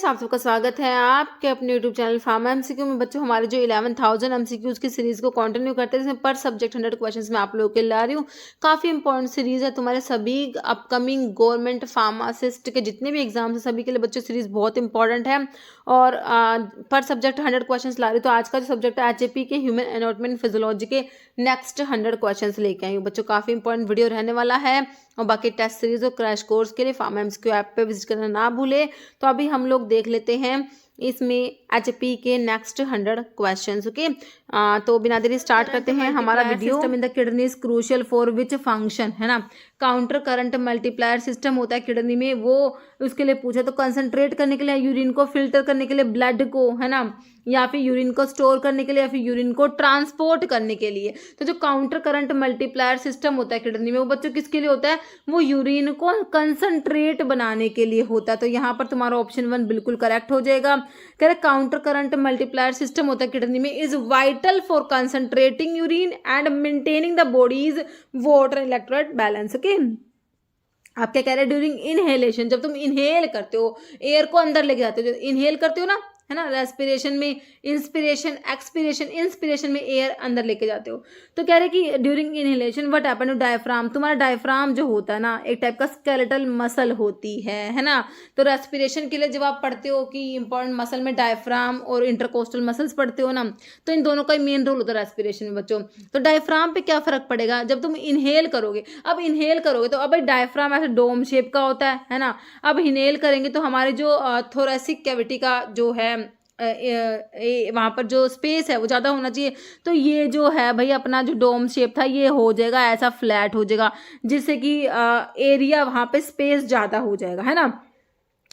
आप सबका स्वागत है आपके अपने यूट्यूब चैनल फार्मा एमसीक्यू में। बच्चों हमारे जो 11,000 एमसीक्यूज की सीरीज को कंटिन्यू करते हैं, जिसमें पर सब्जेक्ट 100 क्वेश्चंस मैं आप लोगों के लिए ला रही हूँ। काफ़ी इंपॉर्टेंट सीरीज है तुम्हारे सभी अपकमिंग गवर्नमेंट फार्मासिस्ट के जितने भी एग्जाम्स हैं सभी के लिए बच्चों सीरीज बहुत इंपॉर्टेंट है। और पर सब्जेक्ट 100 क्वेश्चन ला रही हूँ। तो आज का जो सब्जेक्ट है HAP के ह्यूमन एनाटॉमी फिजियोलॉजी के नेक्स्ट 100 क्वेश्चन लेके आई हूँ बच्चों। काफ़ी इंपॉर्टेंट वीडियो रहने वाला है। और बाकी टेस्ट सीरीज और क्रैश कोर्स के लिए फार्मा एमसीक्यू ऐप पे विजिट करना ना भूले। तो अभी हम लोग देख लेते हैं इसमें HAP के नेक्स्ट 100 क्वेश्चंस। ओके, तो बिना देरी स्टार्ट करते हैं हमारा video. System in the kidney is crucial for which function, है ना। काउंटर करंट मल्टीप्लायर सिस्टम होता है किडनी में, वो उसके लिए पूछा तो कंसंट्रेट करने के लिए, यूरिन को फिल्टर करने के लिए, ब्लड को, है ना, या फिर यूरिन को स्टोर करने के लिए, या फिर यूरिन को ट्रांसपोर्ट करने के लिए। तो जो काउंटर करंट मल्टीप्लायर सिस्टम होता है किडनी में, वो बच्चों किसके लिए होता है? वो यूरिन को कंसंट्रेट बनाने के लिए होता है। तो यहाँ पर तुम्हारा ऑप्शन 1 बिल्कुल करेक्ट हो जाएगा। कह रहे काउंटर करंट मल्टीप्लायर सिस्टम होता है किडनी में, is vital for concentrating urine and maintaining the bodies water electrolyte balance. Okay, आप क्या कह रहे हैं? ड्यूरिंग इनहेलेशन, जब तुम इनहेल करते हो, एयर को अंदर लेके जाते हो, जब इनहेल करते हो ना, है ना, रेस्पिरेशन में इंस्पिरेशन एक्सपिरेशन, इंस्पिरेशन में एयर अंदर लेके जाते हो। तो कह रहे कि during inhalation what happen to diaphragm, तुम्हारा डायफ्राम जो होता है ना, एक टाइप का स्केलेटल मसल होती है ना। तो रेस्पिरेशन के लिए जब आप पढ़ते हो कि इंपॉर्टेंट मसल में डायफ्राम और इंटरकोस्टल मसल्स पढ़ते हो ना, तो इन दोनों का मेन रोल होता है रेस्पिरेशन में बच्चों। तो डायफ्राम पे क्या फर्क पड़ेगा जब तुम इनहेल करोगे? अब इनहेल करोगे तो अब डायफ्राम ऐसे डोम शेप का होता है ना। अब इनहेल करेंगे तो हमारे जो थोरेसिक कैविटी का जो है वहाँ पर जो स्पेस है वो ज़्यादा होना चाहिए। तो ये जो है भाई अपना जो डोम शेप था ये हो जाएगा ऐसा फ्लैट हो जाएगा, जिससे कि एरिया वहाँ पे स्पेस ज़्यादा हो जाएगा, है ना।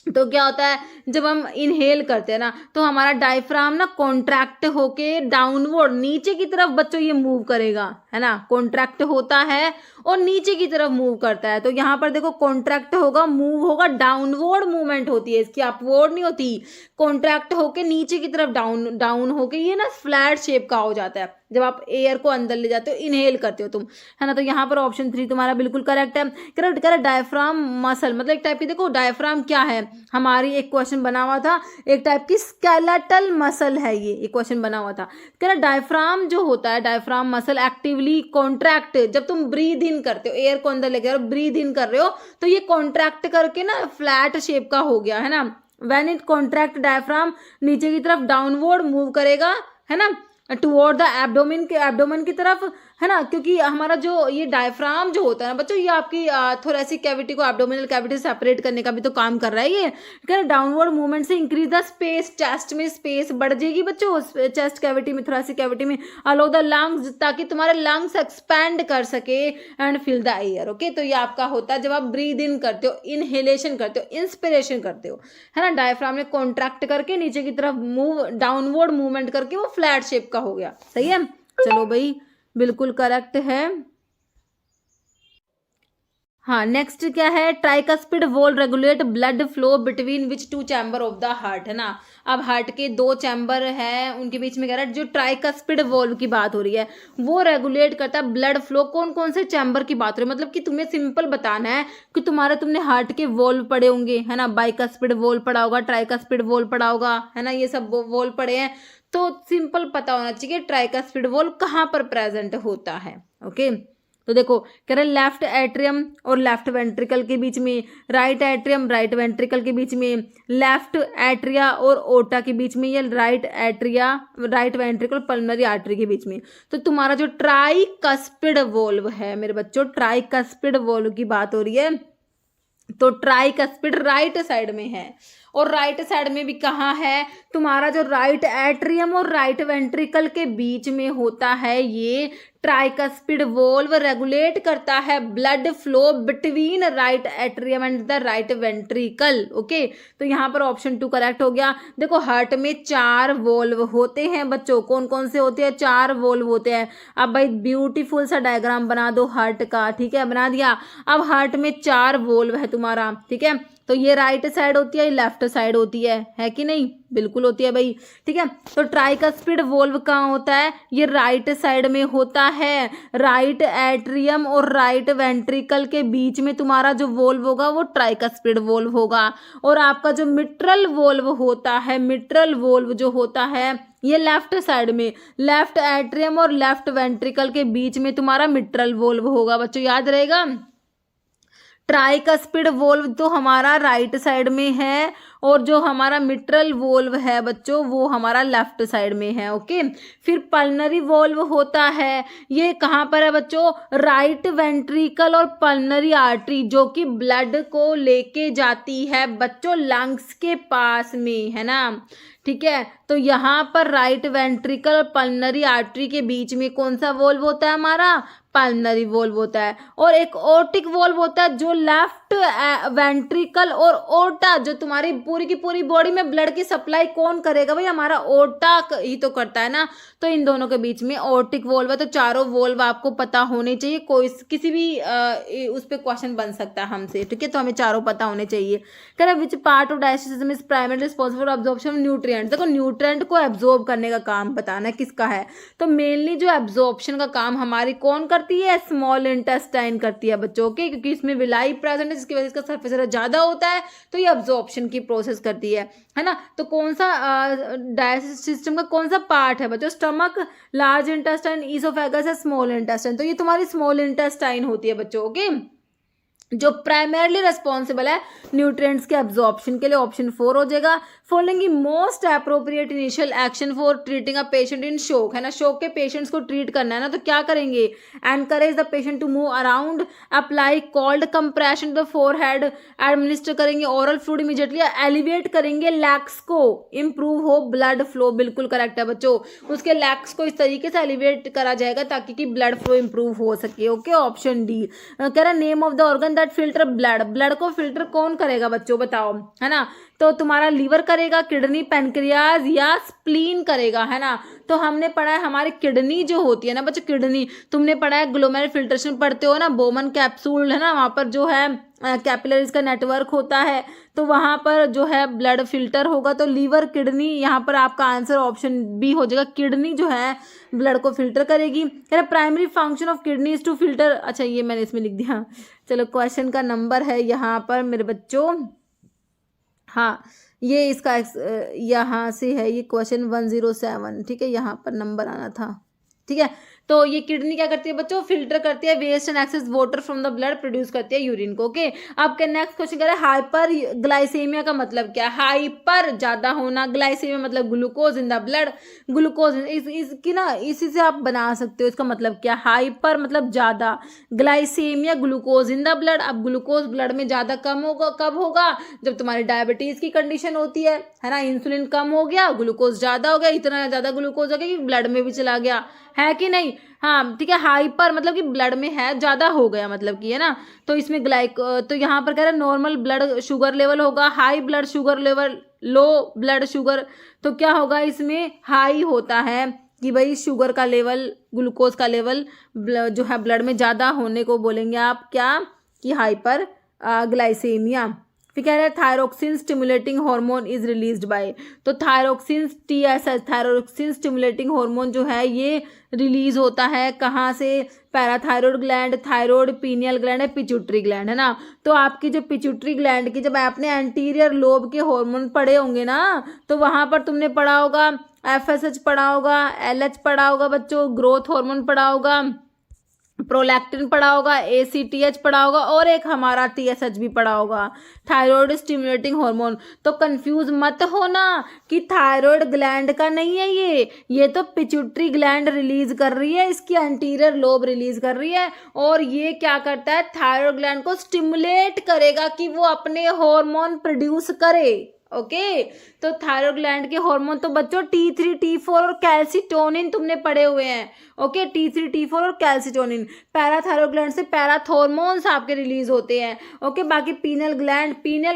तो क्या होता है जब हम इनहेल करते हैं ना, तो हमारा डायफ्राम ना कॉन्ट्रैक्ट होके डाउनवर्ड नीचे की तरफ बच्चों ये मूव करेगा, है ना। कॉन्ट्रैक्ट होता है और नीचे की तरफ मूव करता है। तो यहाँ पर देखो कॉन्ट्रैक्ट होगा, मूव होगा, डाउनवर्ड मूवमेंट होती है इसकी, अपवर्ड नहीं होती। कॉन्ट्रैक्ट होके नीचे की तरफ डाउन होके ये ना फ्लैट शेप का हो जाता है जब आप एयर को अंदर ले जाते हो, इनहेल करते हो तुम, है ना। तो यहाँ पर ऑप्शन 3 तुम्हारा बिल्कुल करेक्ट है। करेक्ट डायफ्राम मसल मतलब एक टाइप की, देखो डायफ्राम क्या है, हमारी एक क्वेश्चन बना हुआ था, एक टाइप की स्केलेटल मसल है ये, एक क्वेश्चन बना हुआ था। कह रहा डायफ्राम जो होता है, डायफ्राम मसल एक्टिवली कॉन्ट्रैक्ट, जब तुम ब्रीद इन करते हो, एयर को अंदर लेके और ब्रीद इन कर रहे हो, तो ये कॉन्ट्रैक्ट करके ना फ्लैट शेप का हो गया, है ना। व्हेन इट कॉन्ट्रैक्ट डायफ्राम नीचे की तरफ डाउनवर्ड मूव करेगा, है ना, टुवर्ड द एब्डोमेन की तरफ, है ना। क्योंकि हमारा जो ये डायफ्राम जो होता है ना बच्चों, ये आपकी थोरेसिक कैविटी को एब्डोमिनल कैविटी से सेपरेट करने का भी तो काम कर रहा है ये। क्या डाउनवर्ड मूवमेंट से इंक्रीज द स्पेस, चेस्ट में स्पेस बढ़ जाएगी बच्चों, चेस्ट कैविटी में, थोरेसिक कैविटी में, अलो द लंग्स, ताकि तुम्हारे लंग्स एक्सपैंड कर सके and fill the air. Okay, तो ये आपका होता है जब आप ब्रीद इन करते हो, इनहेलेशन करते हो, इंस्पिरेशन करते हो, है ना। डायफ्राम में कॉन्ट्रैक्ट करके नीचे की तरफ मूव, डाउनवर्ड मूवमेंट करके वो फ्लैट शेप का हो गया। सही है, चलो भाई बिल्कुल करेक्ट है। हाँ, नेक्स्ट क्या है? Tricuspid wall regulate blood flow between which 2 chamber of the heart, है ना। अब हार्ट के 2 चैम्बर है, उनके बीच में कह रहा है, जो ट्राइकस्पिड वॉल्व की बात हो रही है वो रेगुलेट करता है ब्लड फ्लो। कौन कौन से चैम्बर की बात हो रही है? मतलब कि तुम्हें सिंपल बताना है कि तुमने हार्ट के वॉल्व पढ़े होंगे, है ना। बाइकस्पिड वॉल्व पढ़ा होगा, ट्राइकस्पिड वॉल्व पढ़ा होगा, है ना, ये सब वॉल्व पढ़े हैं। तो सिंपल पता होना चाहिए ट्राइकस्पिड वॉल्व कहाँ पर प्रेजेंट होता है। ओके, तो देखो कह रहे लेफ्ट एट्रियम और लेफ्ट वेंट्रिकल के बीच में, राइट एट्रियम राइट वेंट्रिकल के बीच में, लेफ्ट एट्रिया और ओटा के बीच में, या right atria right ventricle pulmonary artery के बीच में। तो तुम्हारा जो ट्राइकस्पिड वॉल्व है मेरे बच्चों, ट्राइकस्पिड वॉल्व की बात हो रही है, तो ट्राइकस्पिड राइट साइड में है। और राइट साइड में भी कहाँ है? तुम्हारा जो राइट एट्रियम और राइट वेंट्रिकल के बीच में होता है ये ट्राइकस्पिड वॉल्व, रेगुलेट करता है blood flow between right atrium and the right ventricle. Okay, तो यहाँ पर ऑप्शन 2 करेक्ट हो गया। देखो हार्ट में 4 वॉल्व होते हैं बच्चों, कौन कौन से होते हैं? 4 वॉल्व होते हैं। अब भाई ब्यूटीफुल सा डायग्राम बना दो हार्ट का, ठीक है, बना दिया। अब हार्ट में 4 वॉल्व है तुम्हारा, ठीक है। तो ये राइट साइड होती है, लेफ्ट साइड होती है कि नहीं? बिल्कुल होती है भाई। ठीक है, तो ट्राइकस्पिड वोल्व कहाँ होता है? ये राइट साइड में होता है। राइट एट्रियम और राइट वेंट्रिकल के बीच में तुम्हारा जो वोल्व होगा वो ट्राइकस्पिड वोल्व होगा। और आपका जो मिट्रल वोल्व होता है, मिट्रल वोल्व जो होता है ये लेफ्ट साइड में, लेफ्ट एट्रियम और लेफ्ट वेंट्रिकल के बीच में तुम्हारा मिट्रल वोल्व होगा। बच्चों याद रहेगा, ट्राइकस्पिड वोल्व तो हमारा राइट साइड में है और जो हमारा मिट्रल वोल्व है बच्चों वो हमारा लेफ्ट साइड में है। ओके, फिर पल्मनरी वोल्व होता है, ये कहाँ पर है बच्चों? राइट वेंट्रिकल और पल्मनरी आर्टरी जो कि ब्लड को लेके जाती है बच्चों लंग्स के पास में, है ना? ठीक है, तो यहाँ पर राइट वेंट्रिकल और पल्मनरी आर्टरी के बीच में कौन सा वोल्व होता है? हमारा पल्मनरी वोल्व होता है। और एक ओर्टिक वोल्व होता है जो लेफ्ट वेंट्रिकल और ओर्टा, जो तुम्हारी पूरी की पूरी बॉडी में ब्लड की सप्लाई कौन करेगा भाई? हमारा ओर्टा ही तो करता है ना। तो इन दोनों के बीच में ओर्टिक वोल्व है। तो चारों वोल्व आपको पता होने चाहिए, कोई किसी भी उस पर क्वेश्चन बन सकता है हमसे। ठीक है, तो हमें चारों पता होने चाहिए। कह रहा विच part of digestive system is primary responsible for absorption of nutrients. देखो न्यूट्रिएंट को एब्जॉर्ब करने का काम बताना है किसका है। तो मेनली जो एब्जॉर्प्शन का काम हमारी कौन करती है? स्मॉल इंटेस्टाइन करती है बच्चों के, क्योंकि इसमें विलाई प्रेजेंट है जिसकी वजह से इसका सरफेस एरिया ज्यादा होता है, तो ये एब्जॉर्प्शन की प्रोसेस करती है ना। तो कौन सा डाइजेस्टिव सिस्टम का कौन सा पार्ट है बच्चों? स्टमक, लार्ज इंटेस्टाइन, ईसोफेगस है स्मॉल इंटेस्टाइन। तो ये तुम्हारी स्मॉल इंटेस्टाइन होती है बच्चों। ओके, जो प्राइमरली रिस्पॉन्सिबल है न्यूट्रिएंट्स के एब्जॉर्प्शन के लिए। ऑप्शन 4 हो जाएगा। Following the most appropriate initial action for treating a patient in शोक, है ना? शोक के पेशेंट्स को ट्रीट करना है ना, तो क्या करेंगे? Encourage the patient to move around, apply cold compression to the forehead, administer करेंगे ओरल फ्लूइड इमीडिएटली, एलिवेट करेंगे लैक्स को, इंप्रूव हो ब्लड फ्लो। बिल्कुल करेक्ट है बच्चों, उसके लैक्स को इस तरीके से एलिवेट करा जाएगा ताकि कि ब्लड फ्लो इंप्रूव हो सके। Okay, option D. कह रहा name of the organ that filter blood, blood को फिल्टर कौन करेगा बच्चों बताओ, है ना? तो तुम्हारा लीवर करेगा, किडनी, पैनक्रियाज या स्प्लीन करेगा, है ना? तो हमने पढ़ा है हमारी किडनी जो होती है ना बच्चों, किडनी तुमने पढ़ा है ग्लोमेरुलर फिल्ट्रेशन पढ़ते हो ना, बोमन कैप्सूल, है ना? वहां पर जो है कैपिलरीज का नेटवर्क होता है, तो वहां पर जो है ब्लड फिल्टर होगा। तो लीवर, किडनी, यहाँ पर आपका आंसर ऑप्शन बी हो जाएगा। किडनी जो है ब्लड को फिल्टर करेगी। Primary function of kidney is to filter, अच्छा ये मैंने इसमें लिख दिया। चलो क्वेश्चन का नंबर है यहाँ पर मेरे बच्चों, हाँ ये इसका यहाँ से है, ये क्वेश्चन 107। ठीक है, यहाँ पर नंबर आना था। ठीक है, तो ये किडनी क्या करती है बच्चों? फिल्टर करती है waste and excess water from the blood, produce करती है यूरिन को। ओके, अब के नेक्स्ट क्वेश्चन कह रहे हैं हाइपर ग्लाइसेमिया का मतलब क्या? हाइपर ज्यादा होना, ग्लाइसेमिया मतलब glucose in the blood. Glucose इसकी ना इसी से आप बना सकते हो, इसका मतलब क्या? हाइपर मतलब ज्यादा, glycemia glucose in the blood. अब ग्लूकोज ब्लड में ज्यादा कम होगा, कब होगा? जब तुम्हारी डायबिटीज की कंडीशन होती है ना? इंसुलिन कम हो गया, ग्लूकोज ज्यादा हो गया, इतना ज्यादा ग्लूकोज हो गया कि ब्लड में भी चला गया, है कि नहीं? हाँ ठीक है, हाइपर मतलब कि ब्लड में है, ज्यादा हो गया मतलब कि, है ना? तो इसमें तो यहाँ पर कह रहा है नॉर्मल ब्लड शुगर लेवल होगा, high blood sugar level, low blood sugar. तो क्या होगा इसमें? हाई होता है कि भाई शुगर का लेवल, ग्लूकोज का लेवल जो है ब्लड में ज्यादा होने को बोलेंगे आप क्या? कि हाइपर ग्लाइसेमिया। फिर कह रहे हैं thyroxine stimulating hormone is released by, तो thyroxine TSH, thyroxine stimulating hormone जो है ये रिलीज होता है कहाँ से? Parathyroid gland, thyroid, pineal gland है, पिट्यूटरी ग्लैंड, है ना? तो आपकी जो पिट्यूटरी ग्लैंड की जब आपने एंटीरियर लोब के हार्मोन पढ़े होंगे ना, तो वहां पर तुमने पढ़ा होगा FSH पढ़ा होगा, LH पढ़ा होगा बच्चों, ग्रोथ हार्मोन पढ़ा होगा, प्रोलैक्टिन पढ़ा होगा, ACTH पढ़ा होगा और एक हमारा TSH भी पढ़ा होगा, थायराइड स्टिमुलेटिंग हार्मोन। तो कंफ्यूज मत होना कि थायराइड ग्लैंड का नहीं है ये तो पिट्यूटरी ग्लैंड रिलीज कर रही है, इसकी एंटीरियर लोब रिलीज कर रही है, और ये क्या करता है? थायराइड ग्लैंड को स्टिमुलेट करेगा कि वो अपने हार्मोन प्रोड्यूस करे। ओके, तो थायराइड ग्लैंड के हार्मोन तो बच्चों T3, T4 और कैल्सिटोनिन तुमने पढ़े हुए हैं। ओके, T3, T4 और कैल्सिटोनिन। पैराथायराइड ग्लैंड से पैराथॉर्मोन्स आपके रिलीज होते हैं। ओके, बाकी पीनियल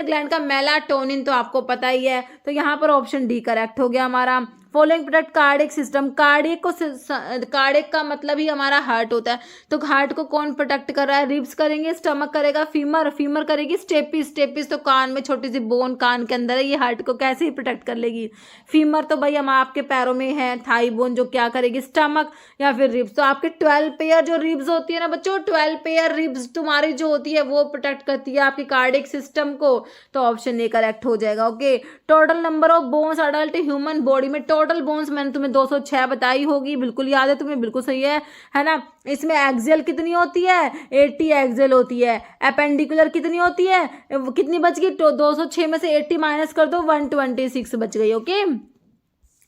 ग्लैंड का मेलाटोनिन तो आपको पता ही है। तो यहाँ पर ऑप्शन डी करेक्ट हो गया हमारा। Following protect cardiac system. Cardiac का मतलब ही हमारा हार्ट होता है, तो हार्ट को कौन प्रोटेक्ट कर रहा है? रिब्स करेंगे, स्टमक करेगा, फीमर करेगी स्टेपिस तो कान में छोटी सी बोन कान के अंदर है, ये हार्ट को कैसे ही प्रोटेक्ट कर लेगी? फीमर तो भाई हम आपके पैरों में है, थाई बोन जो क्या करेगी? स्टमक या फिर रिब्स। तो आपके 12 पेयर जो रिब्स होती है ना बच्चों, 12 पेयर रिब्स तुम्हारी जो होती है वो प्रोटेक्ट करती है आपकी कार्डियक सिस्टम को, तो ऑप्शन ए करेक्ट हो जाएगा। Okay, total number of bones adult human body में, टोटल बोन्स मैंने तुम्हें 206 बताई होगी, बिल्कुल याद है तुम्हें, बिल्कुल सही है ना। इसमें एक्सियल कितनी होती है? 80 एक्सियल होती है। एपेंडिकुलर कितनी होती है? कितनी बच गई? 206 में से 80 माइनस कर दो, 126 बच गई। ओके,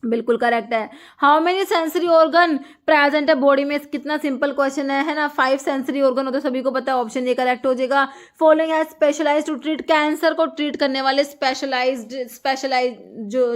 बिल्कुल करेक्ट है। How many sensory organ present है बॉडी में? कितना सिंपल क्वेश्चन है ना। 5 सेंसरी ऑर्गन होते सभी को पता है, ऑप्शन ए करेक्ट हो जाएगा। फॉलोइंग है स्पेशलाइज्ड टू ट्रीट कैंसर को ट्रीट करने वाले स्पेशलाइज्ड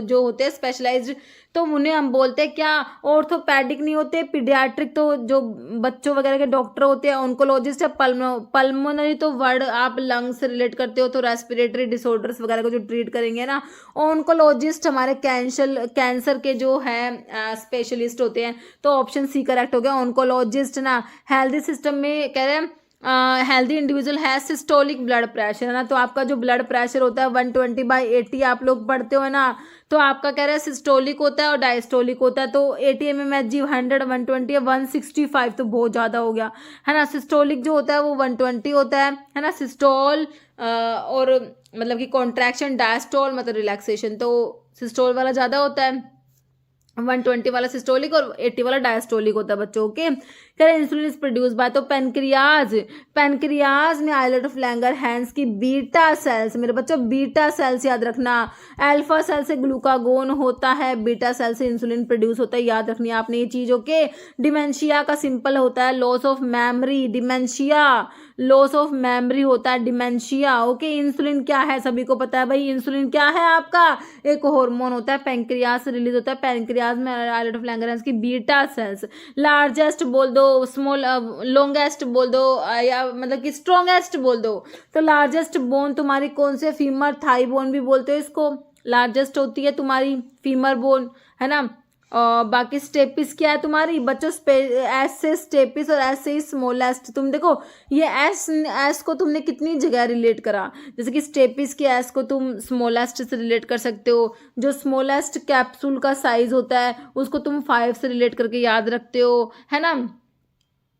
जो होते हैं स्पेशलाइज्ड, तो उन्हें हम बोलते हैं क्या? ऑर्थोपेडिक नहीं होते, पीडियाट्रिक तो जो बच्चों वगैरह के डॉक्टर होते हैं, ऑन्कोलॉजिस्ट है, पल्मोनरी तो वर्ड आप लंग्स से रिलेट करते हो, तो रेस्पिरेटरी डिसऑर्डर्स वगैरह को जो ट्रीट करेंगे ना। ऑन्कोलॉजिस्ट हमारे कैंसर के जो है स्पेशलिस्ट होते हैं, तो ऑप्शन सी करेक्ट हो गया, ऑन्कोलॉजिस्ट ना। हेल्दी सिस्टम में कह रहे हैं हेल्दी इंडिविजुअल है सिस्टोलिक ब्लड प्रेशर है ना, तो आपका जो ब्लड प्रेशर होता है 120/80 आप लोग पढ़ते हो ना, तो आपका कह रहा है सिस्टोलिक होता है और डायस्टोलिक होता है। तो 80 mmHg 100 120 165 तो बहुत ज़्यादा हो गया है ना। सिस्टोलिक जो होता है वो 120 होता है ना। सिस्टोल और मतलब कि कॉन्ट्रैक्शन, डायस्टोल मतलब रिलैक्सेशन, तो सिस्टोल वाला ज़्यादा होता है, 120 वाला सिस्टोलिक और 80 वाला डायस्टोलिक होता है बच्चों। ओके, कह रहे इंसुलिन इज प्रोड्यूस बाय, तो पेनक्रियाज में आइलेट ऑफ लैंगरहैंस की बीटा सेल्स, मेरे बच्चों बीटा सेल्स याद रखना। अल्फा सेल से ग्लूकागोन होता है, बीटा सेल से इंसुलिन प्रोड्यूस होता है, याद रखनी है आपने ये चीज। ओके, डिमेंशिया का सिंपल होता है loss of memory, dementia loss of memory होता है डिमेंशिया। ओके, इंसुलिन क्या है सभी को पता है भाई, इंसुलिन क्या है आपका? एक हार्मोन होता है, पेनक्रियाज से रिलीज होता है, पेनक्रियाज में आइलेट ऑफ लैंगरहैंस की बीटा सेल्स। लार्जेस्ट बोल दो, स्मॉल लॉन्गेस्ट बोल दो, या मतलब कि स्ट्रॉन्गेस्ट बोल दो। तो लार्जेस्ट बोन तुम्हारी कौन से? फीमर थाई बोन भी बोलते हो इसको, लार्जेस्ट होती है तुम्हारी फीमर बोन है ना। और बाकी स्टेपिस क्या है तुम्हारी बच्चों? एस से स्टेपिस और एस से स्मॉलेस्ट। तुम देखो ये एस को तुमने कितनी जगह रिलेट करा, जैसे कि स्टेपिस के एस को तुम स्मॉलेस्ट से रिलेट कर सकते हो, जो स्मॉलेस्ट कैप्सूल का साइज होता है उसको तुम 5 से रिलेट करके याद रखते हो है ना।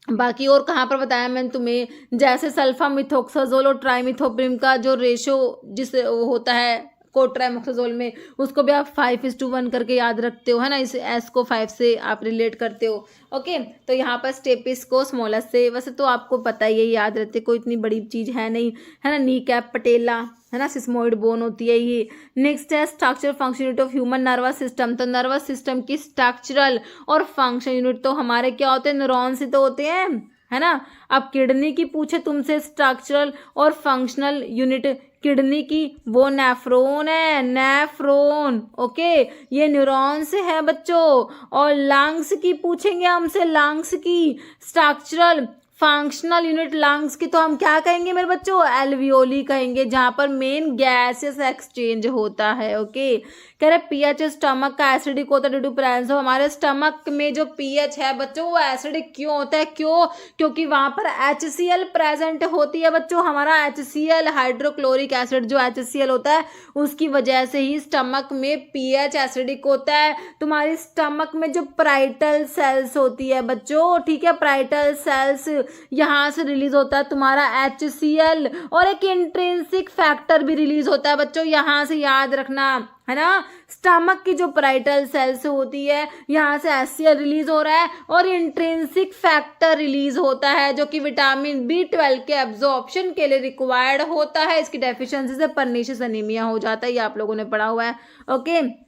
बाकी और कहाँ पर बताया मैंने तुम्हें, जैसे सल्फामिथोक्साजोल और ट्राइमिथोप्रिम का जो रेशो जिस होता है कोट्राइमोक्साजोल में, उसको भी आप 5:1 करके याद रखते हो है ना। इस एस को 5 से आप रिलेट करते हो। ओके, तो यहाँ पर स्टेपिस को स्मॉलेस्ट से, वैसे तो आपको पता ही है, याद रहते, कोई इतनी बड़ी चीज़ है नहीं है ना। नी कैप पटेला है ना, सिस्मोइड बोन होती है ये। नेक्स्ट है structure function unit of human nervous system, तो नर्वस सिस्टम की स्ट्रक्चरल और फंक्शन यूनिट तो हमारे क्या होते हैं? न्यूरॉन से तो होते हैं है ना। अब किडनी की पूछे तुमसे स्ट्रक्चरल और फंक्शनल यूनिट, किडनी की वो नेफ्रॉन है, नेफ्रॉन। ओके, ये न्यूरॉन से है बच्चों। और लंग्स की पूछेंगे हमसे, लंग्स की स्ट्रक्चरल फंक्शनल यूनिट लंग्स की तो हम क्या कहेंगे मेरे बच्चों? एल्वियोली कहेंगे, जहां पर मेन गैसेस एक्सचेंज होता है। ओके, कह रहे पीएच स्टमक का एसिडिक होता है ड्यू टू प्रेजेंस ऑफ, हमारे स्टमक में जो पीएच है बच्चों वो एसिडिक क्यों होता है? क्यों? क्योंकि वहां पर HCl प्रेजेंट होती है बच्चों। हमारा HCl हाइड्रोक्लोरिक एसिड जो HCl होता है उसकी वजह से ही स्टमक में पीएच एसिडिक होता है। तुम्हारी स्टमक में जो पाराइटल सेल्स होती है बच्चों, ठीक है, पाराइटल सेल्स यहाँ से रिलीज होता है तुम्हारा HCl, और एक इंट्रिंसिक फैक्टर भी रिलीज होता है बच्चों, यहाँ से याद रखना है ना। स्टमक की जो पाराइटल सेल्स होती है यहाँ से HCl रिलीज हो रहा है और इंट्रिंसिक फैक्टर रिलीज होता है जो कि विटामिन B12 के एब्जॉर्प्शन के लिए रिक्वायर्ड होता है। इसकी डेफिशिएंसी से परनीशियस एनीमिया हो जाता है, ये आप लोगों ने पढ़ा हुआ है। ओके,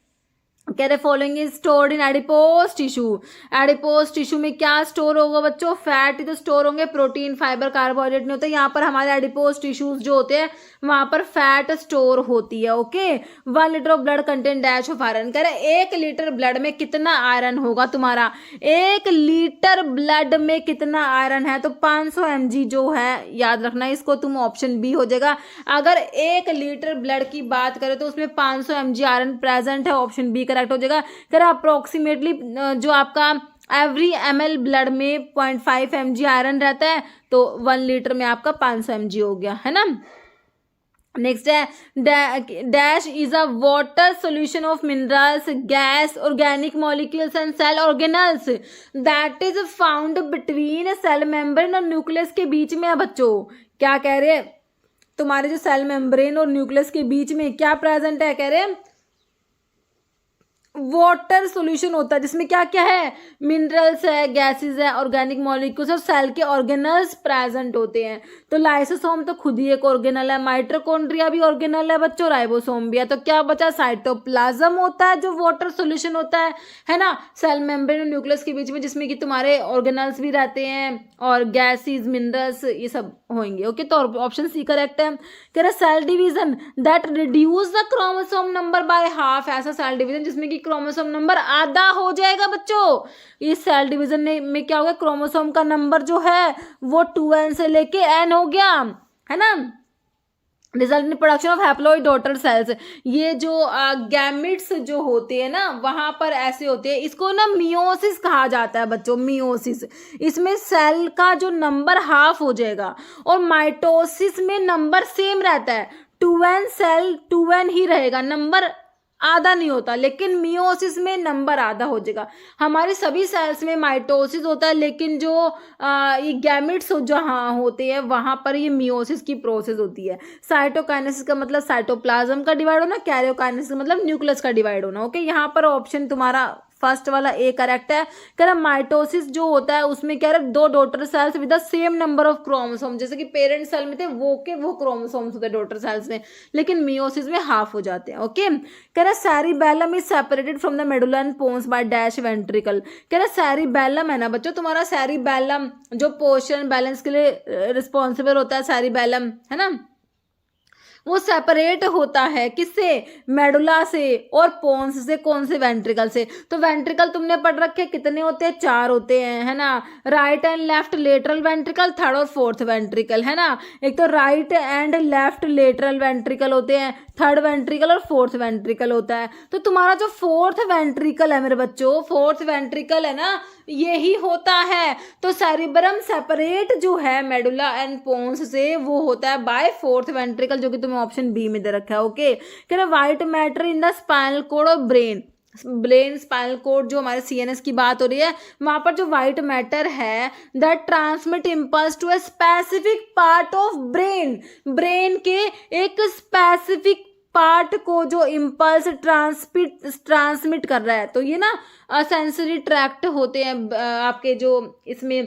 कह रहे following is stored in adipose tissue, adipose tissue में क्या स्टोर होगा बच्चों? फैट ही तो स्टोर होंगे, प्रोटीन फाइबर कार्बोहाइड्रेट नहीं होता। यहाँ पर हमारे एडिपोज टिश्यूज जो होते हैं वहां पर फैट स्टोर होती है। Okay, 1 litre of blood contain dash of iron, कह रहे 1 लीटर ब्लड में कितना आयरन होगा तुम्हारा? 1 लीटर ब्लड में कितना आयरन है? तो 500 mg जो है, याद रखना इसको तुम, ऑप्शन बी हो जाएगा। अगर 1 लीटर ब्लड की बात करें तो उसमें 500 mg आयरन प्रेजेंट है, ऑप्शन बी करेक्ट करेक्ट हो जाएगा। कह रहा अप्रोक्सीमेटली जो आपका एवरी ml ब्लड में 0.5 mg आयरन रहता है, तो 1 लीटर में आपका 500 mg हो गया, है ना। नेक्स्ट है dash is a water solution of minerals, gas, organic molecules and cell organelles that is found between cell membrane और न्यूक्लियस के बीच में है बच्चों। क्या कह रहे हैं, तुम्हारे जो सेल मेम्ब्रेन और न्यूक्लियस के बीच में क्या प्रेजेंट है, कह रहे हैं वाटर सॉल्यूशन होता है, जिसमें क्या क्या है, मिनरल्स है, गैसेस है, ऑर्गेनिक मॉलिक्यूल्स और सेल के ऑर्गेनल्स प्रेजेंट होते हैं। तो लाइसोसोम तो खुद ही एक ऑर्गेनल है, माइटोकॉन्ड्रिया भी ऑर्गेनल है बच्चों, राइबोसोम भी है। तो क्या बचा, साइटोप्लाज्म होता है जो वाटर सॉल्यूशन होता है ना, सेल मेम्ब्रेन और न्यूक्लियस के बीच में, जिसमें कि तुम्हारे ऑर्गेनल्स भी रहते हैं और गैसेस, मिनरल्स, ये सब होंगे। ओके, तो ऑप्शन सी करेक्ट है। कह रहा cell division that reduce the chromosome number by half, ऐसा सेल डिवीजन जिसमें कि क्रोमोसोम नंबर आधा हो जाएगा बच्चों। इस सेल डिवीजन में क्या होगा, क्रोमोसोम का नंबर जो है वो 2n से लेके n हो गया, है ना। Result in production of haploid daughter cells, ये जो गैमिट्स जो होते हैं ना, वहां पर ऐसे होते हैं, इसको ना मियोसिस कहा जाता है बच्चों, मियोसिस। इसमें सेल का जो नंबर हाफ हो जाएगा, और माइटोसिस में नंबर सेम रहता है, 2n सेल 2n ही रहेगा, नंबर आधा नहीं होता, लेकिन मियोसिस में नंबर आधा हो जाएगा। हमारे सभी सेल्स में माइटोसिस होता है, लेकिन जो ये गैमिट्स जहाँ होते हैं वहां पर ये मियोसिस की प्रोसेस होती है। साइटोकाइनेसिस का मतलब साइटोप्लाज्म का डिवाइड होना, कैरियोकाइनेसिस का मतलब न्यूक्लियस का डिवाइड होना। ओके, यहाँ पर ऑप्शन तुम्हारा फर्स्ट वाला ए करेक्ट है। कह रहा माइटोसिस जो होता है उसमें कह रहा 2 daughter cells with the same number of chromosome, जैसे कि पेरेंट सेल में थे वो क्रोमोसोम्स होते हैं डॉटर सेल्स में, लेकिन मियोसिस में हाफ हो जाते हैं। ओके, कह रहा cerebellum is separated from the medulla and pons by dash ventricle. कह रहा सेरिबेलम है ना बच्चों, तुम्हारा सेरिबेलम जो पोर्शन बैलेंस के लिए रिस्पॉन्सिबल होता है, सेरिबेलम है ना, वो सेपरेट होता है किससे, मेडुला से और पोन्स से। कौन से, वेंट्रिकल से। तो वेंट्रिकल तुमने पढ़ रखे कितने होते हैं, 4 होते हैं, है ना। Right and left lateral ventricle, third और फोर्थ वेंट्रिकल, है ना। एक तो right and left lateral ventricle होते हैं, थर्ड वेंट्रिकल और फोर्थ वेंट्रिकल होता है। तो तुम्हारा जो फोर्थ वेंट्रिकल है मेरे बच्चों, फोर्थ वेंट्रिकल है ना, यही होता है। तो सेरिब्रम सेपरेट जो है मेडुला एंड पोन्स से, वो होता है बाय फोर्थ वेंट्रिकल, जो कि तुम्हें ऑप्शन बी में दे रखा है। ओके, कह रहा white matter in the spinal cord of brain, spinal cord जो हमारे सीएनएस की बात हो रही है, वहां पर जो व्हाइट मैटर है that transmit impulse to a specific part of brain के एक स्पेसिफिक पार्ट को जो इम्पल्स ट्रांसमिट कर रहा है। तो ये ना सेंसरी ट्रैक्ट होते हैं आपके जो इसमें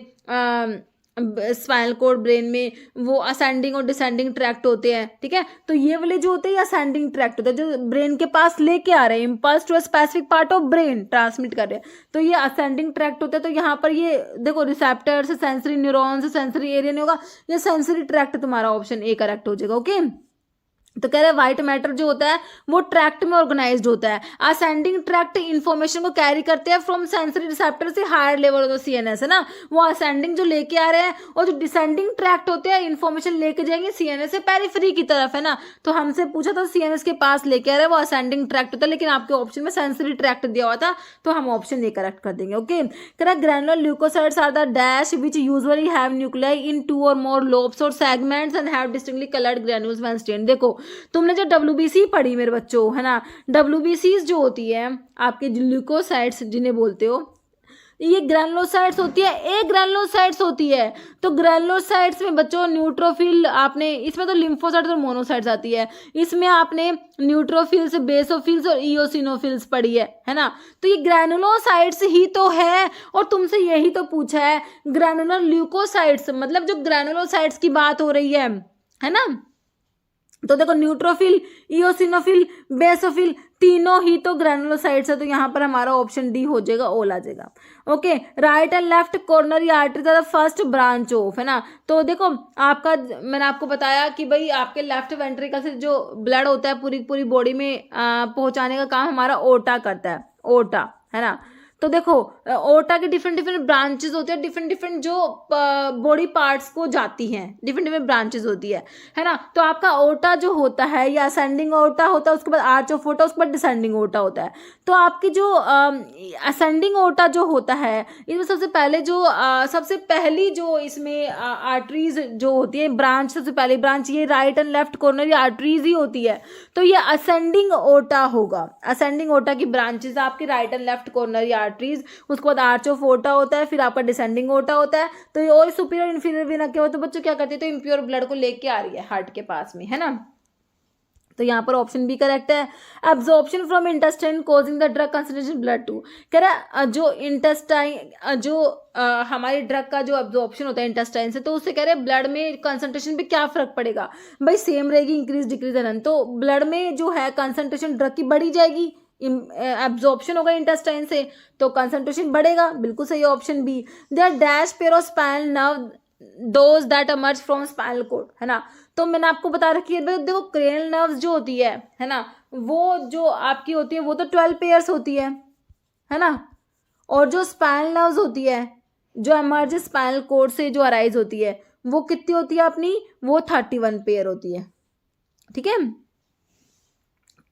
स्पाइनल कोड ब्रेन में, वो असेंडिंग और डिसेंडिंग ट्रैक्ट होते हैं, ठीक है। तो ये वाले जो होते हैं असेंडिंग ट्रैक्ट होते हैं, जो ब्रेन के पास लेके आ रहे हैं impulse to a specific part of brain, transmit कर रहे हैं, तो ये असेंडिंग ट्रैक्ट होता है। तो यहाँ पर ये देखो receptors, sensory neurons, sensory area नहीं होगा, ये सेंसरी ट्रैक्ट तुम्हारा ऑप्शन ए करेक्ट हो जाएगा। ओके, तो कह रहे व्हाइट मैटर जो होता है वो ट्रैक्ट में ऑर्गेनाइज्ड होता है। असेंडिंग ट्रैक्ट इंफॉर्मेशन को कैरी करते हैं फ्रॉम सेंसरी रिसेप्टर से higher level of the CNS, है ना, वो असेंडिंग जो लेके आ रहे हैं, और जो डिसेंडिंग ट्रैक्ट होते हैं इंफॉर्मेशन लेके जाएंगे सीएनएस से पेरिफेरी की तरफ, है ना। तो हमसे पूछा था सीएनएस के पास लेके आ रहे हैं, वो असेंडिंग ट्रैक्ट होता है, लेकिन आपके ऑप्शन में सेंसरी ट्रैक्ट दिया हुआ था, तो हम ऑप्शन ए करेक्ट कर देंगे। ओके, कह रहा granular leucocytes are the dash which usually have nuclei in 2 or more lobes or segments and have distinctly coloured granules when stained. देखो तुमने जो WBC पढ़ी मेरे बच्चों, है ना, WBCs जो होती है आपके ल्यूकोसाइट्स जिन्हें बोलते हो, ये ग्रैनुलोसाइट्स होती है, एक ग्रैनुलोसाइट्स होती है। तो ग्रैनुलोसाइट्स में बच्चों न्यूट्रोफिल आपने, इसमें तो लिम्फोसाइट्स और मोनोसाइट्स आती है, इसमें आपने न्यूट्रोफिल्स, बेसोफिल्स और इओसिनोफिल्स पढ़ी है ना। तो ये ग्रैनुलोसाइट्स ही तो है, और तुमसे यही तो पूछा है ग्रैनुलर ल्यूकोसाइट्स, मतलब जो ग्रैनुलोसाइट्स की बात हो रही है ना। तो देखो न्यूट्रोफिल, इओसिनोफिल, बेसोफिल, तीनों ही तो ग्रैनुलोसाइट्स है, तो यहाँ पर हमारा ऑप्शन डी हो जाएगा, ओल आ जाएगा। Okay, right and left coronary arteries are the first branch of, है ना। तो देखो आपका, मैंने आपको बताया कि भाई आपके लेफ्ट वेंट्रिकल से जो ब्लड होता है पूरी पूरी बॉडी में पहुंचाने का काम हमारा ओटा करता है, ओटा, है ना। तो देखो ओटा के डिफरेंट डिफरेंट ब्रांचेस होते हैं, डिफरेंट डिफरेंट जो बॉडी पार्ट्स को जाती हैं, डिफरेंट डिफरेंट ब्रांचेस होती है ना। तो आपका ओटा जो होता है या असेंडिंग ओटा होता है, उसके बाद आर्च ऑफ ओटा, उसके बाद डिसेंडिंग ओटा होता है। तो आपकी जो असेंडिंग ओटा जो होता है, इसमें सबसे पहले जो सबसे पहली जो इसमें आर्टरीज जो होती है, ब्रांच, सबसे पहली ब्रांच ये right and left coronary arteries ही होती है। तो ये असेंडिंग ओटा होगा। असेंडिंग ओटा की ब्रांचेस आपकी right and left coronary arteries, उसके बाद आर्च ऑफ ओटा होता है, फिर आपका डिसेंडिंग ओटा होता है। तो ये और सुपीरियर इंफीरियर वेना क्या होता है बच्चों, क्या करते हैं, तो इम्प्योर ब्लड को लेके आ रही है हार्ट के पास में, है ना। तो यहाँ पर ऑप्शन बी करेक्ट है। Absorption from intestine causing the drug concentration blood to, कह रहा है जो इंटेस्टाइन जो हमारी ड्रग का जो एब्जॉर्प्शन होता है इंटेस्टाइन से, तो उससे कह रहे हैं ब्लड में कंसंट्रेशन पे क्या फर्क पड़ेगा भाई, सेम रहेगी, इंक्रीज डिक्रीज रन। तो ब्लड में जो है कंसंट्रेशन ड्रग की बढ़ी जाएगी, एब्जॉर्प्शन होगा इंटेस्टाइन से तो कंसंट्रेशन बढ़ेगा, बिल्कुल सही option B. They are dash pair of spinal nerve those that emerge from spinal cord, है ना। तो मैंने आपको बता रखी है, देखो क्रेनियल नर्व्स जो होती है ना, वो जो आपकी होती है वो तो 12 पेयर्स होती है ना। और जो स्पाइनल नर्व्स होती है जो emerge स्पाइनल कॉर्ड से जो अराइज होती है, वो कितनी होती है अपनी, वो 31 पेयर होती है, ठीक है।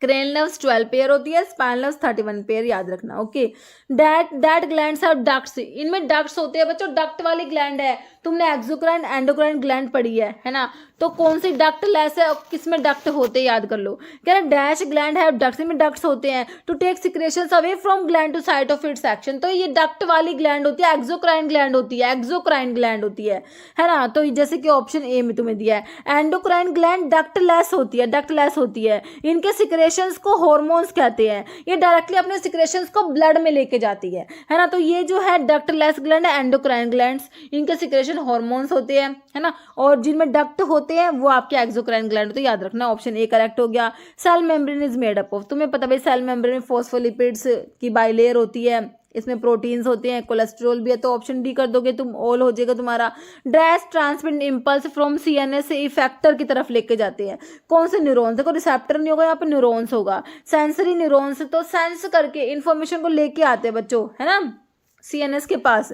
क्रेनियल नर्व्स 12 पेयर होती है, स्पाइनल नर्व्स 31 पेयर, याद रखना, okay. That glands have ducts, इनमें डक्ट्स होते हैं बच्चों, डक्ट वाली ग्लैंड है। तुमने एक्सोक्राइन एंडोक्राइन ग्लैंड पढ़ी है ना। तो कौन सी डक्ट लेस है, किसमें डक्ट होते हैं, याद कर लो। कह रहे डैश ग्लैंड हैव डक्ट्स, इनमें डक्ट्स होते हैं to take secretions away from gland to site of its action. तो ये डक्ट वाली ग्लैंड होती है, एक्सोक्राइन ग्लैंड होती है, एक्सोक्राइन ग्लैंड होती है ना। तो जैसे कि ऑप्शन ए में तुम्हें दिया है, एंडोक्राइन ग्लैंड डक्ट लेस होती है, डक्ट लेस होती है। इनके सिक्रेशंस को हॉर्मोन्स कहते हैं, ये डायरेक्टली अपने सिक्रेशंस को ब्लड में लेके जाती है ना। तो ये जो है डक्ट लेस ग्लैंड है, एंडोक्राइन ग्लैंड्स, इनके सिक्रेशन हॉर्मोन्स होते हैं, है ना। और जिनमें डक्ट होते हैं वो आपके एक्सोक्राइन ग्लैंड, तो याद रखना ऑप्शन ए करेक्ट हो गया। Cell membrane is made up of, तुम्हें पता भाई सेल मेम्ब्रेन में फॉस्फोलिपिड्स की बाइलेयर होती है, इसमें प्रोटीन्स होते हैं, कोलेस्ट्रॉल भी है। तो ऑप्शन डी कर दोगे तुम, ऑल हो जाएगा तुम्हारा। Dash transmit impulse from CNS से इफेक्टर की तरफ लेके जाते हैं, कौन से न्यूरॉन्स, देखो रिसेप्टर नहीं होगा यहाँ पे, न्यूरॉन्स होगा, सेंसरी न्यूरॉन्स, तो सेंस करके इन्फॉर्मेशन को लेके आते हैं बच्चों, है ना, सीएनएस के पास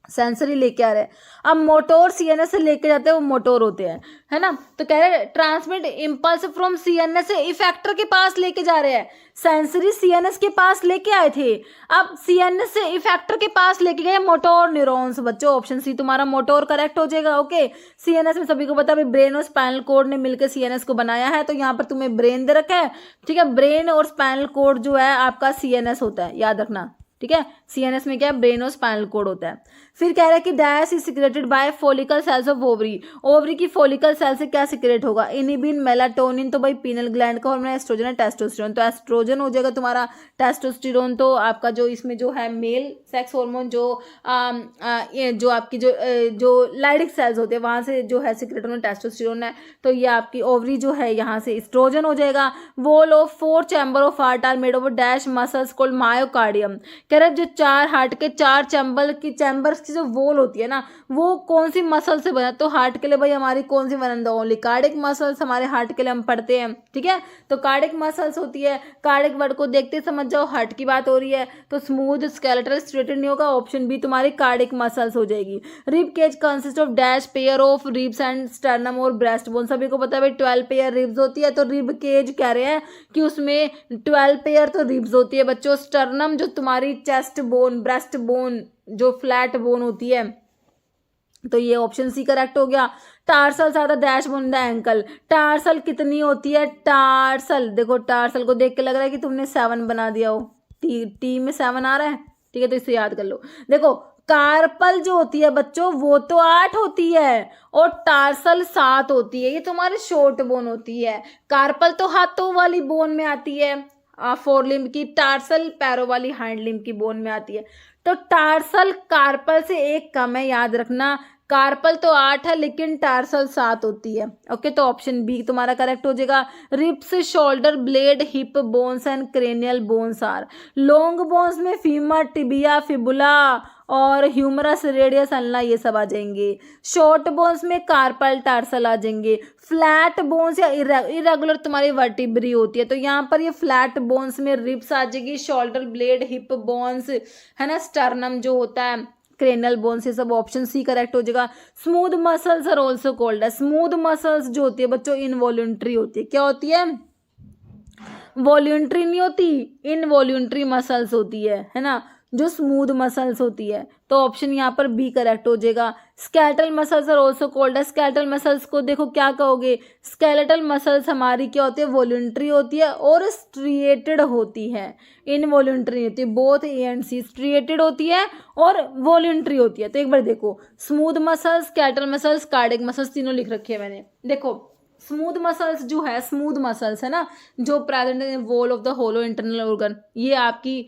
सेंसरी लेके आ रहे हैं। अब मोटोर सीएनएस से लेके जाते हैं, वो मोटोर होते हैं, है ना। तो कह रहे हैं ट्रांसमिट इम्पल्स फ्रॉम सीएनएस से इफेक्टर के पास लेके जा रहे हैं, सेंसरी सीएनएस के पास लेके आए थे, अब सीएनएस से इफेक्टर के पास लेके गए मोटोर न्यूरॉन्स। बच्चों ऑप्शन सी तुम्हारा मोटोर करेक्ट हो जाएगा, ओके। सीएनएस में सभी को पता है ब्रेन और स्पाइनल कोड ने मिलकर सीएनएस को बनाया है, तो यहाँ पर तुम्हें ब्रेन दे रखा है, ठीक है। ब्रेन और स्पाइनल कोड जो है आपका सीएनएस होता है, याद रखना, ठीक है। सीएनएस में क्या है, ब्रेन और स्पाइनल कोड होता है। फिर कह रहा है कि dash is secreted by follicle cells of ovary, ovary की फोलिकल सेल से क्या सिक्रेट होगा, इनिबिन, मेलाटोनिन, तो भाई पीनल ग्लैंड का हार्मोन है, एस्ट्रोजन है, टेस्टोस्टेरोन, तो एस्ट्रोजन हो जाएगा तुम्हारा, टेस्टोस्टेरोन तो आपका जो इसमें जो है मेल सेक्स हार्मोन, जो जो आपकी जो लाइडिक सेल्स होते हैं वहां से जो है सिक्रेट होना टेस्टोस्टेरोन है, तो ये आपकी ओवरी जो है यहाँ से एस्ट्रोजन हो जाएगा। Wall of 4 chamber of heart are made of dash muscles called myocardium, कह रहे जो 4 हार्ट के 4 चैम्बर्स की जो वॉल होती है ना, वो कौन सी मसल से बना, तो हार्ट के लिए भाई हमारी कौन सी बना, ओनली कार्डिक मसल्स हमारे हार्ट के लिए हम पढ़ते हैं, ठीक है। तो कार्डिक मसल्स होती है, कार्डिक वर्ड को देखते समझ जाओ हार्ट की बात हो रही है, तो स्मूथ स्केलेटल स्ट्रेटेड नहीं होगा, ऑप्शन बी तुम्हारी कार्डिक मसल्स हो जाएगी। Rib cage consist of dash pair of ribs and sternum और ब्रेस्ट बोन, सभी को पता है भाई 12 पेयर रिब्स होती है, तो रिब केज कह रहे हैं कि उसमें 12 पेयर तो रिब्स होती है बच्चों। स्टर्नम जो तुम्हारी चेस्ट बोन, ब्रेस्ट बोन जो फ्लैट बोन होती है, तो ये ऑप्शन सी करेक्ट हो गया। टार्सल ज्यादा dash bone the ankle, tarsal कितनी होती है, टार्सल देखो, टार्सल को देख के लग रहा है कि तुमने 7 बना दिया हो, टी में 7 आ रहा है, ठीक है, तो इसे याद कर लो। देखो कार्पल जो होती है बच्चों वो तो 8 होती है और टार्सल 7 होती है, ये तुम्हारी शॉर्ट बोन होती है। कार्पल तो हाथों वाली बोन में आती है, फोर लिम्ब की, टार्सल पैरों वाली हैंड लिम्ब की बोन में आती है। तो टार्सल कार्पल से एक कम है, याद रखना। कार्पल तो 8 है लेकिन टार्सल 7 होती है। ओके, तो ऑप्शन बी तुम्हारा करेक्ट हो जाएगा। Ribs, shoulder blade, hip bones and cranial bones are. Long bones में फीमर, टिबिया, फिबुला और ह्यूमरस, रेडियस, अल्ना ये सब आ जाएंगे। शॉर्ट बोन्स में कार्पल, टार्सल आ जाएंगे। फ्लैट बोन्स या इरेगुलर तुम्हारी वर्टिब्री होती है, तो यहाँ पर ये फ्लैट बोन्स में रिब्स आ जाएगी, शोल्डर ब्लेड, हिप बोन्स है ना, स्टर्नम जो होता है, क्रेनल बोन्स, ये सब ऑप्शन सी करेक्ट हो जाएगा। Smooth muscles are also called है। स्मूथ मसल्स जो होती है बच्चों इनवॉल्यूंट्री होती है। क्या होती है? वॉल्यूंट्री नहीं होती, इनवॉल्यूंट्री मसल्स होती है ना, जो स्मूथ मसल्स होती है। तो ऑप्शन यहाँ पर बी करेक्ट हो जाएगा। Skeletal muscles are also called है। स्केलेटल मसल्स को देखो क्या कहोगे? स्केलेटल मसल्स हमारी क्या होती है? वॉल्यूंट्री होती है और स्ट्रिएटेड होती है, इनवॉल्यूंट्री होती है। Both A and C, striated होती है और वॉल्यूंट्री होती है। तो एक बार देखो, smooth muscles, skeletal muscles, cardiac muscles तीनों लिख रखे हैं मैंने। देखो स्मूथ मसल्स जो है, स्मूथ मसल्स है ना, जो present in wall of the hollow internal organ, ये आपकी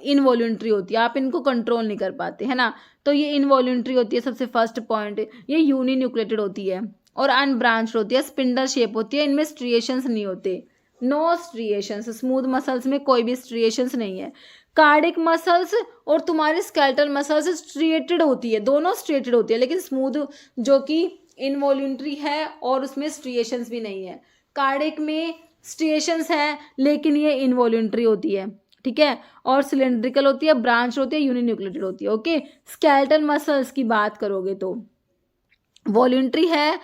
इनवॉल्यूंट्री होती है, आप इनको कंट्रोल नहीं कर पाते है ना, तो ये इनवॉल्यूंट्री होती है। सबसे फर्स्ट पॉइंट, ये यूनिन्यूक्लिएटेड होती है और अनब्रांच्ड होती है, स्पिंडल शेप होती है, इनमें स्ट्रिएशंस नहीं होते, नो स्ट्रिएशंस। स्मूथ मसल्स में कोई भी स्ट्रिएशंस नहीं है। कार्डिक मसल्स और तुम्हारी स्केलेटल मसल्स स्ट्रिएटेड होती है, दोनों स्ट्रिएटेड होती है, लेकिन स्मूथ जो कि इनवॉल्यूंट्री है और उसमें स्ट्रिएशंस भी नहीं है। कार्डिक में स्ट्रिएशंस है लेकिन ये इनवॉल्यूंट्री होती है, ठीक है, और सिलेंड्रिकल होती है, ब्रांच होती है, यूनिन्यूक्लिएटेड होती है। ओके, स्केलेटल मसल्स की बात करोगे तो वॉल्यूंट्री है,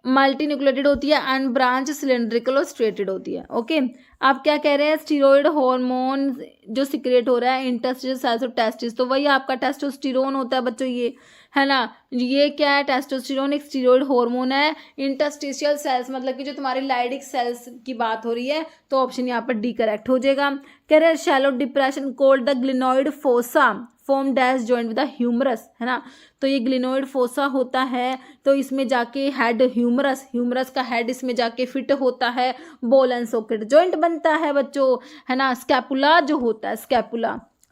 मल्टी न्यूक्लिएटेड होती है, अनब्रांच, सिलेंड्रिकल और स्ट्रेटेड होती है। ओके, आप क्या कह रहे हैं? स्टीरॉयड हार्मोन जो सिक्रेट हो रहा है इंटरस्टिशियल सेल्स ऑफ टेस्टिस, तो वही आपका टेस्टोस्टेरोन होता है बच्चों, ये है ना। ये क्या है? टेस्टोस्टेरोन एक स्टीरॉयड हार्मोन है। इंटरस्टिशियल सेल्स मतलब कि जो तुम्हारी लाइडिक सेल्स की बात हो रही है, तो ऑप्शन यहाँ पर डी करेक्ट हो जाएगा। कह रहे हैं shallow depression called the glenoid fossa form dash joint with the humerus, है ना। तो ये ग्लिनोइड फोसा होता है, तो इसमें जाके हेड ह्यूमरस, ह्यूमरस का हेड इसमें जाके फिट होता है, बॉल एंड सॉकेट जॉइंट बनता है बच्चों, है ना। स्कैपुला जो होता है,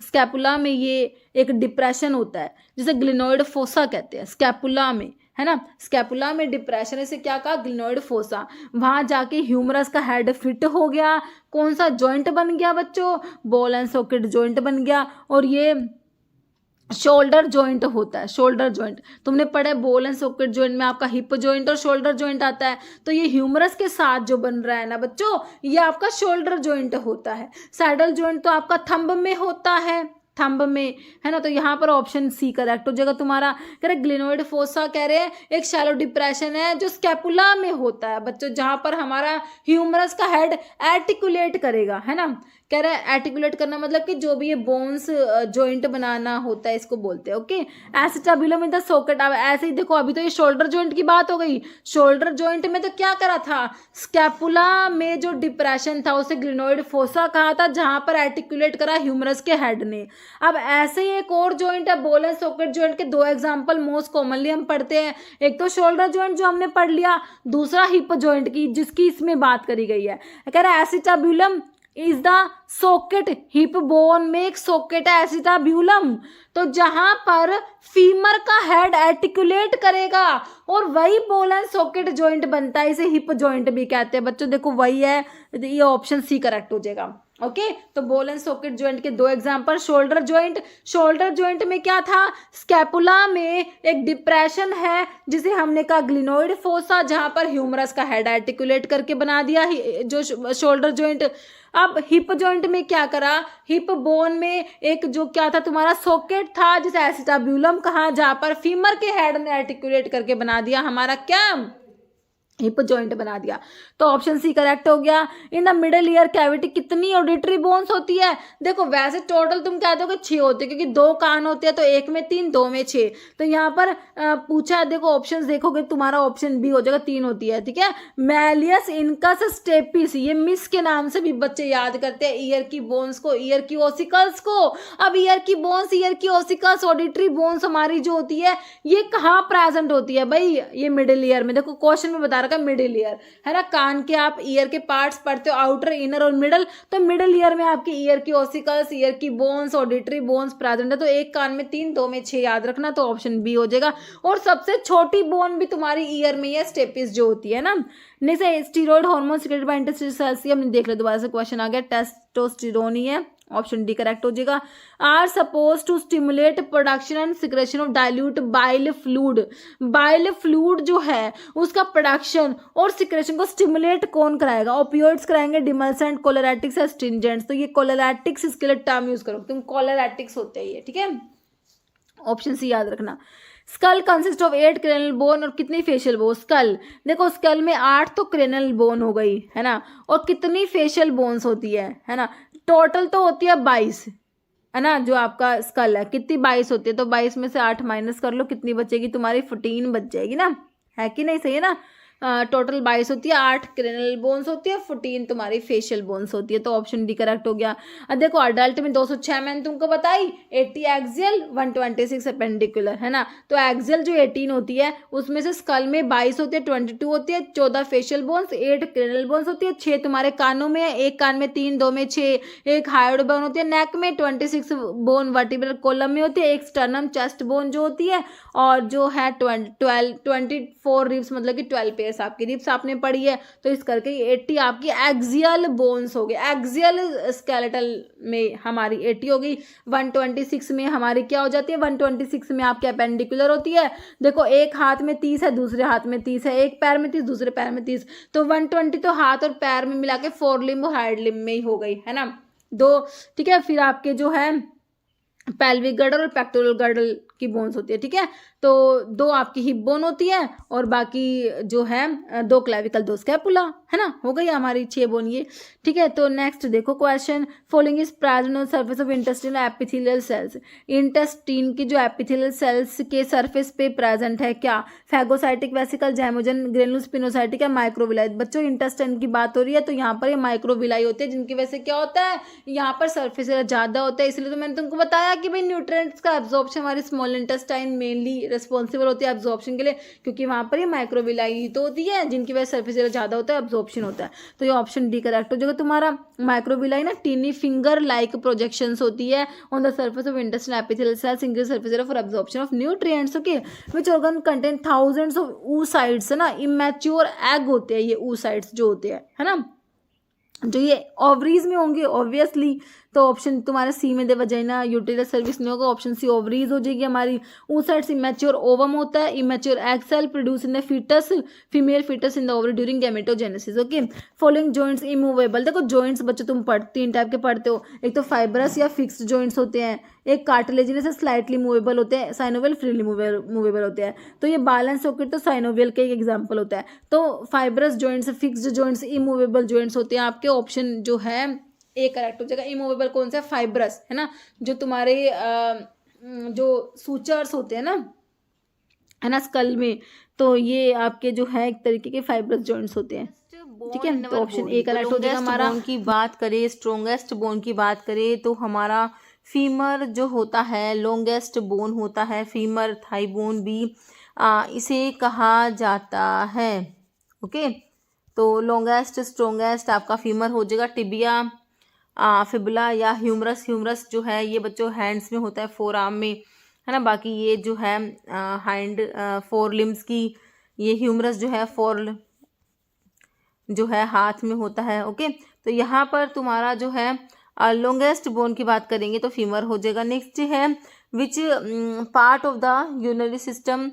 स्कैपुला में ये एक डिप्रेशन होता है जिसे ग्लिनोइड फोसा कहते हैं, स्कैपुला में, है ना। स्कैपुला में डिप्रेशन, इसे क्या कहा? Glenoid fossa. वहां जाके ह्यूमरस का हेड फिट हो गया, कौन सा जॉइंट बन गया बच्चों? बॉल एंड सॉकेट जॉइंट बन गया। और ये शोल्डर जॉइंट होता है, शोल्डर जॉइंट तुमने पढ़ा है, बॉल एंड सॉकेट जॉइंट में आपका हिप जॉइंट और शोल्डर जॉइंट आता है, तो ये ह्यूमरस के साथ जो बन रहा है ना बच्चों, ये आपका शोल्डर जॉइंट होता है। सैडल जॉइंट तो आपका थंब में होता है, थंब में, है ना। तो यहाँ पर ऑप्शन सी करेक्ट हो जाएगा तुम्हारा। कह रहे ग्लिनोइड फोसा, कह रहे हैं एक शैलो डिप्रेशन है जो स्कैपुला में होता है बच्चों, जहाँ पर हमारा ह्यूमरस का हेड आर्टिकुलेट करेगा, है ना। कह रहे हैं आर्टिकुलेट करना मतलब कि जो भी ये बोन्स जॉइंट बनाना होता है इसको बोलते हैं। Okay, acetabulum in the socket. अब ऐसे ही देखो, अभी तो ये शोल्डर जॉइंट की बात हो गई, शोल्डर जॉइंट में तो क्या करा था? स्कैपुला में जो डिप्रेशन था उसे ग्लिनोइड फोसा कहा था, जहां पर आर्टिकुलेट करा ह्यूमरस के हेड ने। अब ऐसे ही एक और जॉइंट है, बॉल एंड सॉकेट जॉइंट के दो एग्जांपल मोस्ट कॉमनली हम पढ़ते हैं, एक तो शोल्डर जॉइंट जो हमने पढ़ लिया, दूसरा हिप जॉइंट की जिसकी इसमें बात करी गई है। कह रहा है acetabulum is the socket, hip bone में एक सॉकेट है एसिटाब्यूलम, तो जहां पर फीमर का हेड आर्टिकुलेट करेगा और वही बॉल एंड सॉकेट जॉइंट बनता है, इसे हिप जॉइंट भी कहते हैं बच्चों। देखो वही है, ये ऑप्शन सी करेक्ट हो जाएगा। ओके, तो बॉल एंड सॉकेट जॉइंट के दो एग्जांपल, शोल्डर जॉइंट में क्या था? स्कैपुला में एक डिप्रेशन है जिसे हमने कहा ग्लिनोइड फोसा, जहां पर ह्यूमरस का हेड आर्टिकुलेट करके बना दिया जो शोल्डर जॉइंट। अब हिप जॉइंट में क्या करा? हिप बोन में एक जो क्या था तुम्हारा सॉकेट था जिसे एसिटाब्यूलम कहा, जहां पर फीमर के हेड ने आर्टिकुलेट करके बना दिया हमारा क्या? हिप जॉइंट बना दिया। तो ऑप्शन सी करेक्ट हो गया। In the middle ear cavity कितनी ऑडिटरी बोन्स होती है? देखो वैसे टोटल तुम कह दोगे 6 होते हैं, क्योंकि 2 कान होते हैं, तो एक में 3, 2 में 6। तो यहाँ पर पूछा है, देखो ऑप्शंस देखोगे तुम्हारा ऑप्शन बी हो जाएगा, 3 होती है, ठीक है। मैलियस इनकस स्टेपिस, ये मिस के नाम से भी बच्चे याद करते हैं ईयर की बोन्स को, ईयर की ओसिकल्स को। अब ईयर की बोन्स, ईयर की ओसिकल्स, ऑडिटरी बोन्स हमारी जो होती है ये कहाँ प्रेजेंट होती है भाई? ये मिडिल ईयर में। देखो क्वेश्चन में बता था मिडिल ईयर, है ना। कान के आप ईयर के पार्ट्स पढ़ते हो, आउटर, इनर और मिडल, तो मिडिल ईयर में आपकी ईयर की ऑसिकल्स, ईयर की बोन्स, ऑडिटरी बोन्स प्रेजेंट है। तो एक कान में 3, 2 में 6 याद रखना, तो ऑप्शन बी हो जाएगा। और सबसे छोटी बोन भी तुम्हारी ईयर में है, स्टेपिस जो होती है ना। नेक्स्ट है steroid hormone secreted by intestinal cells, हमने देख लिया, दोबारा से क्वेश्चन आ गया, टेस्टोस्टेरोन ही है, ऑप्शन डी करेक्ट हो जाएगा। Are suppose to stimulate production and secretion of dilute bile fluid, bile fluid जो है उसका प्रोडक्शन और सिक्रेशन को स्टिमुलेट कौन कराएगा? ओपियोइड्स कराएंगे, डिमल्सेंट, कोलेरेटिक्स, एस्ट्रिंजेंट्स। तो ये कोलेरेटिक्स इसके लिए टर्म यूज करो तुम, कोलेरेटिक्स होते हैं ये, ठीक है। ऑप्शन सी याद रखना। Skull consist of 8 cranial bone और कितनी फेशियल बोन? स्कल, देखो स्कल में 8 तो क्रेनल बोन हो गई, है ना, और कितनी फेशियल बोन्स होती है ना, टोटल तो होती है 22, है ना। जो आपका स्कल है कितनी 22 होती है, तो 22 में से 8 माइनस कर लो, कितनी बचेगी तुम्हारी? 14 बच जाएगी ना, है कि नहीं? सही है ना। टोटल 22 होती है, 8 क्रेनल बोन्स होती है, 14 तुम्हारी फेशियल बोन्स होती है, तो ऑप्शन डी करेक्ट हो गया। अब देखो अडल्ट में 206 मैंने तुमको बताई, 80 एक्सियल, 126 अपेंडिकुलर, है ना। तो एक्सियल जो 18 होती है उसमें से स्कल में 22 होती है, 22 होती है, 14 फेशियल बोन्स, 8 क्रेनल बोन्स होती है, 6 तुम्हारे कानों में है, एक कान में 3, 2 में 6, एक हायोइड बोन होती है नेक में, 26 बोन वर्टिब्रल कॉलम में होती है, एक स्टर्नम चेस्ट बोन जो होती है, और जो है 24 रिब्स, मतलब कि 12 पेयर आपकी रिब्स आपने पढ़ी है, तो इस करके 80 आपकी एक्सियल बोन्स हो गई, एक्सियल स्केलेटल में हमारी 80 हो गई। 126 में हमारी क्या हो जाती है? 126 में आपकी अपेंडिकुलर होती है। देखो एक हाथ में 30 है, दूसरे हाथ में 30 है, एक पैर में 30, दूसरे पैर में 30, तो 120 तो हाथ और पैर में मिला के 4 लिम्ब और हाइड लिम्ब में ही हो गई, है ना, 2, ठीक है। फिर आपके जो है पेल्विक गर्डल और पेक्टोरल गर्डल की बोन्स होती है, ठीक है। तो 2 आपकी हिप बोन होती है, और बाकी जो है 2 क्लेविकल, 2 स्कैपुला, है ना, हो गई हमारी 6 बोन ये, ठीक है। तो नेक्स्ट देखो question, following is present on surface of intestinal epithelial cells, intestine की जो एपिथेलियल सेल्स के सरफेस पे प्रेजेंट है क्या? फैगोसाइटिक वेसिकल, जैमोजन, ग्रेनुलस, पिनोसाइटिक या माइक्रोविलाई? बच्चों इंटेस्टाइन की बात हो रही है, तो यहाँ पर ये माइक्रोविलाई होते हैं, जिनकी वजह से क्या होता है, यहाँ पर सरफेस एरिया ज्यादा होता है। इसलिए तो मैंने तुमको बताया कि भाई न्यूट्रिएंट्स का एब्जॉर्प्शन हमारे स्मॉल इंटेस्टाइन मेनली रिस्पॉन्सिबल होती है एब्जॉर्प्शन के लिए, क्योंकि वहां पर ये माइक्रोविलाई तो होती है, जिनकी वजह से सरफेस एरिया ज्यादा होता है, एब्जॉर्प्शन होता है। तो ये ऑप्शन डी करेक्ट हो जाएगा तुम्हारा। माइक्रोविलाई ना टीनी फिंगर लाइक प्रोजेक्शंस होती है on the surface of intestinal epithelial cells, increase surface area for absorption of nutrients, okay. Which organ contain thousands of oocytes, है ना, इमैच्योर एग होते हैं ये oocytes जो होते हैं, है ना, जो ये ओवरीज में होंगे ऑब्वियसली। तो ऑप्शन तुम्हारा सी में दे वजाइना यूटेरस सर्विस नहीं होगा, ऑप्शन सी ओवरीज हो जाएगी हमारी। oocytes इमेच्योर ओवम होता है, immature egg cell produce in the foetus, female foetus in the ovary during gametogenesis, okay. Following joints immovable, देखो जॉइंट्स बच्चों तुम 3 टाइप के पढ़ते हो, एक तो फाइब्रस या फिक्स्ड जॉइंट्स होते हैं, एक कार्टिलेजिनस से स्लाइटली मूवेबल होते हैं, साइनोवियल फ्रीली मूवेबल होते हैं। तो ये बैलेंस सॉकेट तो साइनोवियल का एक एग्जांपल होता है। तो fibrous joints, fixed joints, immovable joints होते हैं। आपके ऑप्शन जो है ए करेक्ट हो जाएगा। इमूवेबल कौन सा है? फाइब्रस, है ना, जो तुम्हारे जो सूचर्स होते हैं ना, है ना, स्कल में, तो ये आपके जो है एक तरीके के फाइब्रस जॉइंट्स होते हैं, ठीक है। तो ऑप्शन ए करेक्ट हो जाएगा हमारा। बोन की बात करें, स्ट्रोंगेस्ट बोन की बात करें, तो हमारा फीमर जो होता है लॉन्गेस्ट बोन होता है, फीमर थाई बोन भी इसे कहा जाता है, ओके। तो लॉन्गेस्ट स्ट्रोंगेस्ट आपका फीमर हो जाएगा। टिबिया, फिबुला या ह्यूमरस, ह्यूमरस जो है ये बच्चों हैंड्स में होता है, फोर आर्म में, है ना। बाकी ये जो है हैंड 4 लिम्स की, ये ह्यूमरस जो है 4 जो है हाथ में होता है, ओके। तो यहाँ पर तुम्हारा जो है लॉन्गेस्ट बोन की बात करेंगे तो फीमर हो जाएगा। नेक्स्ट है which part of the urinary system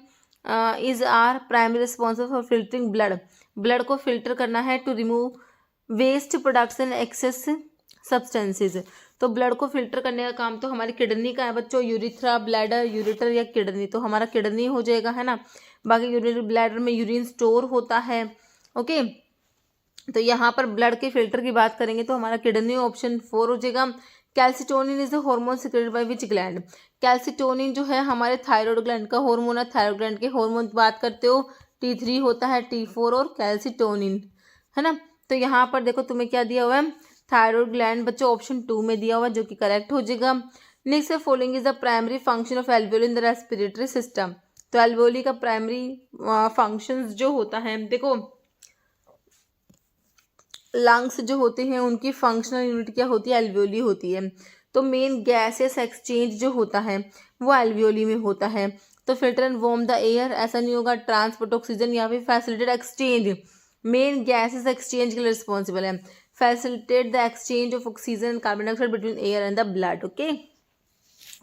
is are primary responsible for filtering blood, blood को फिल्टर करना है to remove waste production excess substances. तो ब्लड को फिल्टर करने का काम तो हमारी किडनी का है बच्चों, यूरिथ्रा, ब्लैडर, यूरिटर या किडनी, तो हमारा किडनी हो जाएगा, है ना। बाकी यूरिनरी ब्लैडर में यूरिन स्टोर होता है, ओके। तो यहाँ पर ब्लड के फिल्टर की बात करेंगे तो हमारा किडनी ऑप्शन 4 हो जाएगा। Calcitonin is the hormone secreted by which gland, calcitonin जो है हमारे थायराइड ग्लैंड का हार्मोन है। थायराइड ग्लैंड के हार्मोन की बात करते हो, T3 होता है, T4 और कैल्सिटोनिन, है ना। तो यहाँ पर देखो तुम्हें क्या दिया हुआ है, थायराइड ग्लैंड बच्चों ऑप्शन 2 में दिया हुआ है, जो कि करेक्ट हो जाएगा। नेक्स्ट है following is the primary function of alveoli in the respiratory system, तो एल्वियोली का प्राइमरी फंक्शंस जो होता है, देखो लंग्स जो होते हैं उनकी फंक्शनल यूनिट क्या होती है, एल्वियोली होती है। तो मेन गैसेस एक्सचेंज जो होता है वो एल्वियोली में होता है। तो filter and warm the air ऐसा नहीं होगा, ट्रांसपोर्ट ऑक्सीजन या फिर facilitate exchange, main gases exchange के लिए रिस्पॉन्सिबल है, facilitate the exchange of oxygen and carbon dioxide between air and the blood. Okay,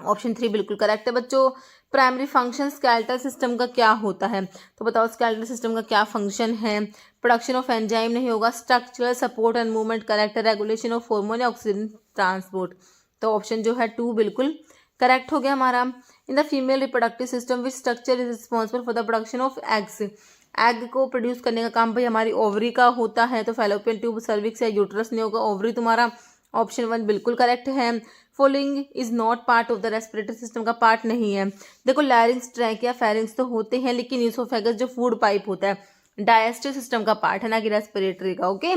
option 3 बिल्कुल करेक्ट है बच्चों। प्राइमरी फंक्शन स्केलेटल सिस्टम का क्या होता है, तो बताओ स्केलेटल सिस्टम का क्या फंक्शन है। प्रोडक्शन ऑफ एंजाइम नहीं होगा, structural support and movement correct, regulation of hormone या ऑक्सीजन ट्रांसपोर्ट। तो ऑप्शन जो है 2 बिल्कुल करेक्ट हो गया हमारा। इन the female reproductive system which structure is responsible for the production of eggs, egg को प्रोड्यूस करने का काम भाई हमारी ओवरी का होता है। तो फैलोपियन ट्यूब, सर्विक्स या यूट्रस नहीं होगा, ओवरी तुम्हारा ऑप्शन 1 बिल्कुल करेक्ट है। Following is not part of the respiratory system का पार्ट नहीं है। देखो लैरिंग्स, ट्रैकिया, फेरिंग्स तो होते हैं, लेकिन ईसोफेगस जो फूड पाइप होता है डाइजेस्टिव सिस्टम का पार्ट है, ना कि रेस्पिरेटरी का। ओके,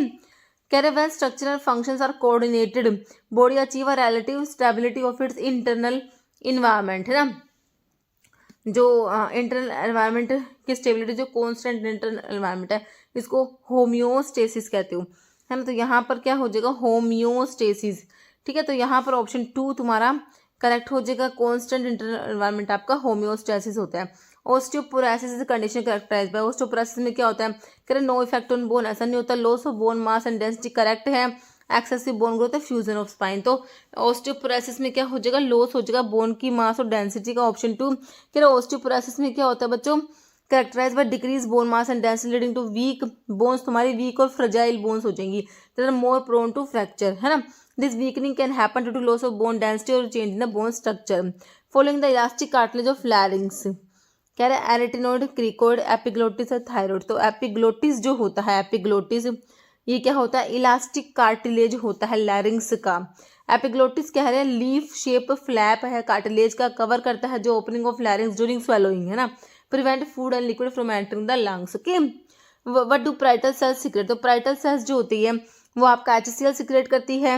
कैरेवन structural functions are coordinated, body achieve a relative stability of its internal environment, है ना, जो इंटरनल एनवायरनमेंट की स्टेबिलिटी, जो कॉन्स्टेंट इंटरनल एनवायरनमेंट है, इसको होम्योस्टेसिस कहते हो, है ना। तो यहाँ पर क्या हो जाएगा, होम्योस्टेसिस। ठीक है, तो यहाँ पर ऑप्शन 2 तुम्हारा करेक्ट हो जाएगा। कॉन्स्टेंट इंटरनल एनवायरनमेंट आपका होम्योस्टेसिस होता है। Osteoporosis is condition characterized by, osteoporosis में क्या होता है, कह नो इफेक्ट ऑन बोन, ऐसा नहीं होता। Loss of bone mass and density correct है। एक्सेसिव बोन ग्रोथ है, फ्यूजन ऑफ स्पाइन। तो ऑस्टियोपोरोसिस में क्या हो जाएगा, लॉस हो जाएगा बोन की मास और डेंसिटी का, ऑप्शन 2। कह रहे ऑस्टियोपोरोसिस में क्या होता है बच्चों, characterise by decrease bone mass and density leading to weak bones, तुम्हारी वीक और फ्रजाइल बोन्स हो जाएंगी, they are more prone to fracture, है ना। This weakening can happen due to loss of bone density और change in the bone structure. Following the elastic cartilage of larynx, कह रहे arytenoid, cricoid, epiglottis और thyroid. तो epiglottis जो होता है, एपिग्लोटिस ये क्या होता है, इलास्टिक कार्टिलेज होता है लैरिंग्स का। एपिग्लोटिस कह रहे हैं लीफ शेप फ्लैप है कार्टिलेज का, कवर करता है जो opening of larynx during swallowing, है ना, prevent food and liquid from entering the lungs. Okay, what do parietal cells secrete, तो पाराइटल सेल्स जो होती है वो आपका HCl सीक्रेट करती है,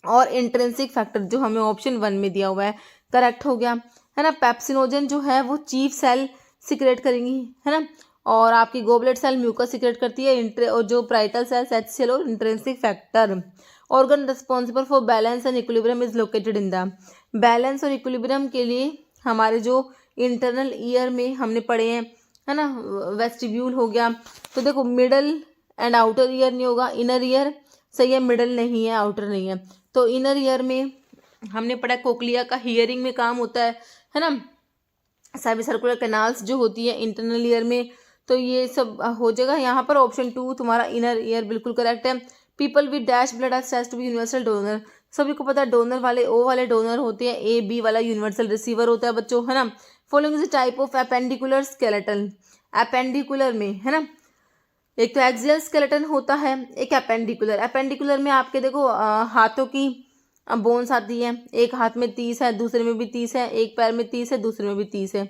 और इंट्रिंसिक फैक्टर जो हमें ऑप्शन 1 में दिया हुआ है करेक्ट हो गया, है ना। पेप्सिनोजन जो है वो चीफ सेल सीक्रेट करेंगी, है ना, और आपकी गोबलेट सेल म्यूकस सीक्रेट करती है, और जो पाराइटल सेल्स HCl और intrinsic factor. Organ responsible for balance and equilibrium is located in the, balance और इक्विलिब्रियम के लिए हमारे जो इंटरनल ईयर में हमने पढ़े हैं, है ना, वेस्टिब्यूल हो गया। तो देखो मिडल एंड आउटर ईयर नहीं होगा, इनर ईयर सही है, मिडल नहीं है, आउटर नहीं है। तो इनर ईयर में हमने पढ़ा कोक्लिया का हियरिंग में काम होता है ना। सेमी सर्कुलर कैनाल्स जो होती है इंटरनल ईयर में, तो ये सब हो जाएगा। यहाँ पर ऑप्शन 2 तुम्हारा इनर ईयर बिल्कुल करेक्ट है। People with dash blood are said to be universal donor, सभी को पता है डोनर वाले O वाले डोनर होते हैं, AB वाला यूनिवर्सल रिसीवर होता है बच्चों, है ना। Following is type of appendicular skeleton, appendicular में, है ना, एक तो एक्सियल स्केलेटन होता है, एक एपेंडिकुलर। एपेंडिकुलर में आपके देखो हाथों की बोन्स आती है, एक हाथ में 30 है, दूसरे में भी 30 है, एक पैर में 30 है, दूसरे में भी 30 है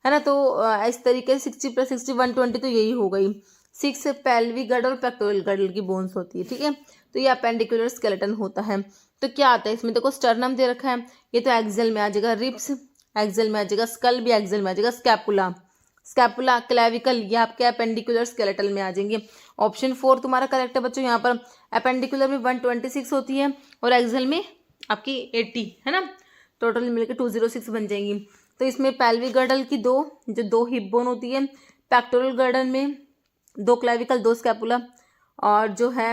ना। तो इस तरीके से 60 + 60 120, तो यही हो गई 6 पेल्विक गर्डल और पेक्टोरल गर्डल की बोन्स होती है। ठीक है, तो ये एपेंडिकुलर स्केलेटन होता है। तो क्या आता है इसमें, देखो स्टर्नम दे रखा है, ये तो एक्सेल में आ जाएगा, रिब्स एक्सेल में आ जाएगा, स्कल भी एक्सेल में आ जाएगा, स्कैपुला, स्कैपुला, क्लेविकल, ये आपके एपेंडिकुलर स्केलेटल में आ जाएंगे। ऑप्शन 4 तुम्हारा करेक्ट है बच्चों। यहाँ पर एपेंडिकुलर में 126 होती है और एक्सेल में आपकी 80, है ना, टोटल मिलकर 206 बन जाएंगी। तो इसमें पेल्विक गर्डल की दो हिप बोन होती है, पेक्टोरल गर्डल में 2 क्लेविकल 2 स्कैपुला, और जो है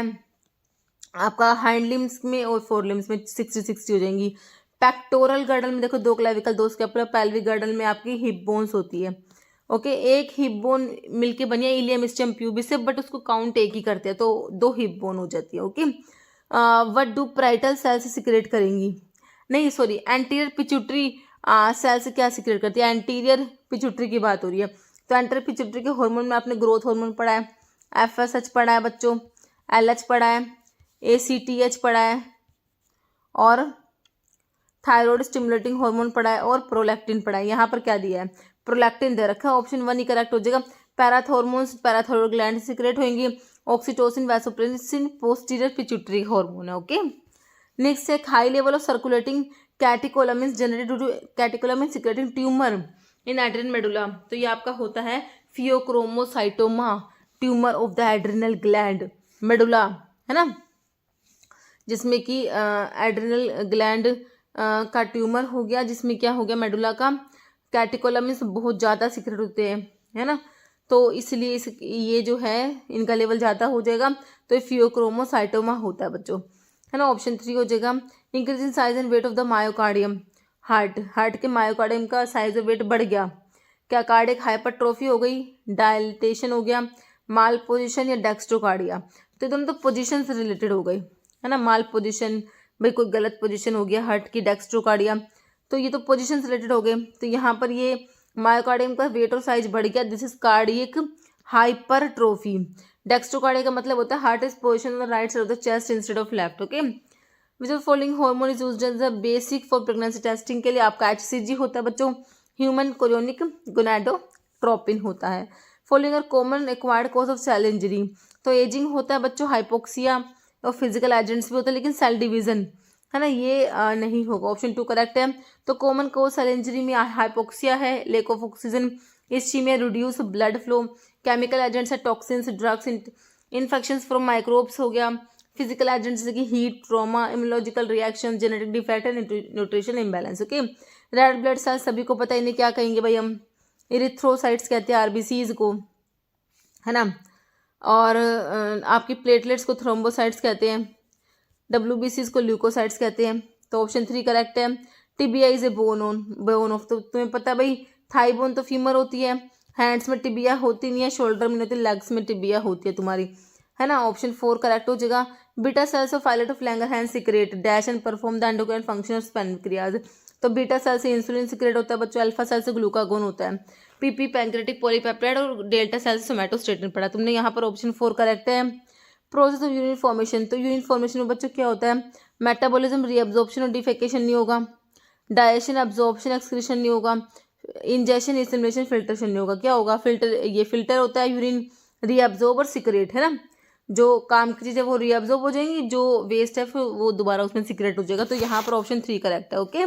आपका हाइंड लिम्स में और फोर लिम्स में 60 हो जाएंगी। पेक्टोरल गर्डल में देखो 2 क्लेविकल 2 स्कैपुला, पेल्विक गर्डल में आपकी हिप बोन्स होती है। ओके, एक हिप बोन मिलके बनी है इलियम स्टेम प्यूबिस से, बट उसको काउंट एक ही करते हैं, तो 2 हिप बोन हो जाती है। Okay, what do parietal cells secrete करेंगी, नहीं सॉरी, एंटीरियर पिट्यूटरी सेल्स क्या सीक्रेट करती है, एंटीरियर पिट्यूटरी की बात हो रही है। तो एंटीरियर पिट्यूटरी के हार्मोन में आपने ग्रोथ हार्मोन पढ़ा है, FSH पढ़ा है बच्चों, LH पढ़ा है, ACTH पढ़ा है, और थायराइड स्टिमुलेटिंग हार्मोन पढ़ा है, और प्रोलैक्टिन पढ़ा है। यहाँ पर क्या दिया है, प्रोलैक्टिन दे रखा है, ऑप्शन 1 ही करेक्ट हो जाएगा। पैराथॉर्मोन्स पैराथायरॉइड ग्लैंड से सीक्रेट होंगी, oxytocin, vasopressin posterior pituitary hormone है। ओके, नेक्स्ट है high level of circulating catecholamines generated due to catecholamine secreting tumour in adrenal medulla. तो ये आपका होता है phaeochromocytoma tumour of the adrenal gland medulla, है ना, जिसमें कि एड्रिनल ग्लैंड का ट्यूमर हो गया, जिसमें क्या हो गया, मेडुला का कैटेकोलमिस बहुत ज़्यादा सीक्रेट होते हैं, है ना, तो इसलिए ये जो है इनका लेवल ज़्यादा हो जाएगा, तो ये फियोक्रोमोसाइटोमा होता है बच्चों, है ना। ऑप्शन 3 हो जाएगा increase in size and weight of the myocardium, heart के मायोकार्डियम का साइज और वेट बढ़ गया, क्या कार्डियक हाइपरट्रोफी हो गई, डायलिटेशन हो गया, माल पोजिशन या डेक्स्ट्रोकार्डिया, तो एकदम तो पोजिशन से रिलेटेड हो गई, है ना, माल पोजिशन, भाई कोई गलत पोजिशन हो गया हार्ट की, डेक्स्ट्रोकार्डिया, तो ये तो पोजिशन से रिलेटेड हो गए। तो यहाँ पर ये मायोकार्डियम का वेट और साइज बढ़ गया, this is cardiac hypertrophy. Dextrocardia का मतलब होता है heart is position on the right side of the chest instead of left, okay. Which of following hormone is used as a basic for pregnancy testing, के लिए आपका HCG होता है बच्चों, ह्यूमन कोरियोनिक गोनाडोट्रोपिन होता है। Following are common acquired cause of cell injury, तो aging होता है बच्चों, हाइपोक्सिया और फिजिकल एजेंट्स भी होता है, लेकिन सेल डिवीजन, है ना, ये नहीं होगा। ऑप्शन 2 करेक्ट है। तो कॉमन कोज सेल इंजरी में हाइपोक्सिया है, lack of oxygen, ischaemia, reduce blood flow, chemical agents है toxins, drugs, infections from microbes हो गया, फिजिकल एजेंट्स जैसे कि heat, trauma, immunological reaction, genetic defect and nutrition imbalance, okay. Red blood cells सभी को पता है, इन्हें क्या कहेंगे भाई हम, इरिथ्रोसाइट्स कहते हैं RBCs को, है ना, और आपकी प्लेटलेट्स को थ्रोम्बोसाइट्स कहते हैं, WBCs को ल्यूकोसाइट्स कहते हैं, तो ऑप्शन 3 करेक्ट है। Tibia is a bone of, तो तुम्हें पता भाई थाई बोन तो फीमर होती है, हैंड्स में टिबिया होती नहीं है, शोल्डर में नहीं होती, लेग्स में टिबिया होती है तुम्हारी, है ना। ऑप्शन 4 करेक्ट हो जाएगा। Beta cells of islet of Langerhans secrete dash and perform the endocrine function of pancreas, तो बीटा सेल से इंसुलिन सीक्रेट होता है बच्चों, अल्फा सेल से ग्लूकागोन होता है, PP पैंक्रेटिक पॉलीपेप्टाइड, और डेल्टा सेल से सोमैटोस्टेटिन पढ़ा तुमने, यहाँ पर ऑप्शन 4 करेक्ट है। प्रोसेस ऑफ यूरिन फॉर्मेशन, तो यूरिन फॉर्मेशन में बच्चों क्या होता है, मेटाबॉलिज्म, रीअब्जॉर्प्शन और डिफेकेशन नहीं होगा, डाइजेशन, एब्जॉर्प्शन, एक्सक्रीशन नहीं होगा, इंजेक्शन, एसिमिलेशन, फिल्ट्रेशन नहीं होगा, क्या होगा, ये फिल्टर होता है यूरिन, रीअब्जॉर्ब और सिक्रेट, है ना, जो काम की चीज़ें वो रीअब्जॉर्ब हो जाएंगी, जो वेस्ट है फिर वो दोबारा उसमें सिक्रेट हो जाएगा, तो यहाँ पर ऑप्शन 3 करेक्ट है, ओके।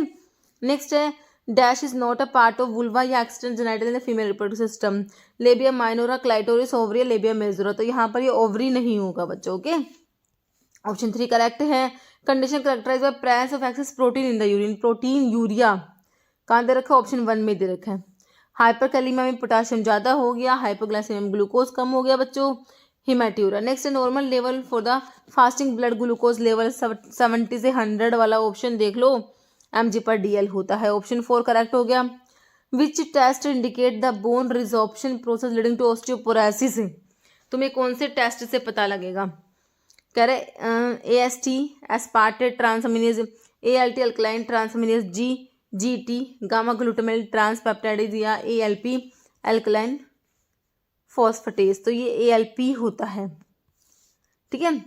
नेक्स्ट है dash is not a part of vulva या extend genital in the female reproductive system, labia minora, clitoris, ovary, labia majora, तो यहाँ पर ये ओवरी नहीं होगा बच्चों, ओके। ऑप्शन 3 करेक्ट है। Condition characterise by presence of excess protein in the urine, proteinuria कहाँ दे रखा है, ऑप्शन 1 में दे रखा है। हाइपरकैलिमिया में पोटाशियम ज़्यादा हो गया, हाइपोग्लाइसेमिया में ग्लूकोज कम हो गया बच्चों, haematuria. Next normal level for the fasting blood glucose level 70 से 100 वाला ऑप्शन देख लो, mg/dl होता है, ऑप्शन 4 करेक्ट हो गया। Which test indicate the bone resorption process leading to osteoporosis, तुम्हें कौन से टेस्ट से पता लगेगा, कह रहे AST aspartate transaminase, ALT alkaline transaminase, GT gamma glutamate transpeptidase, या ALP अल्कलाइन फॉस्फेटेज, तो ये ALP होता है, ठीक है।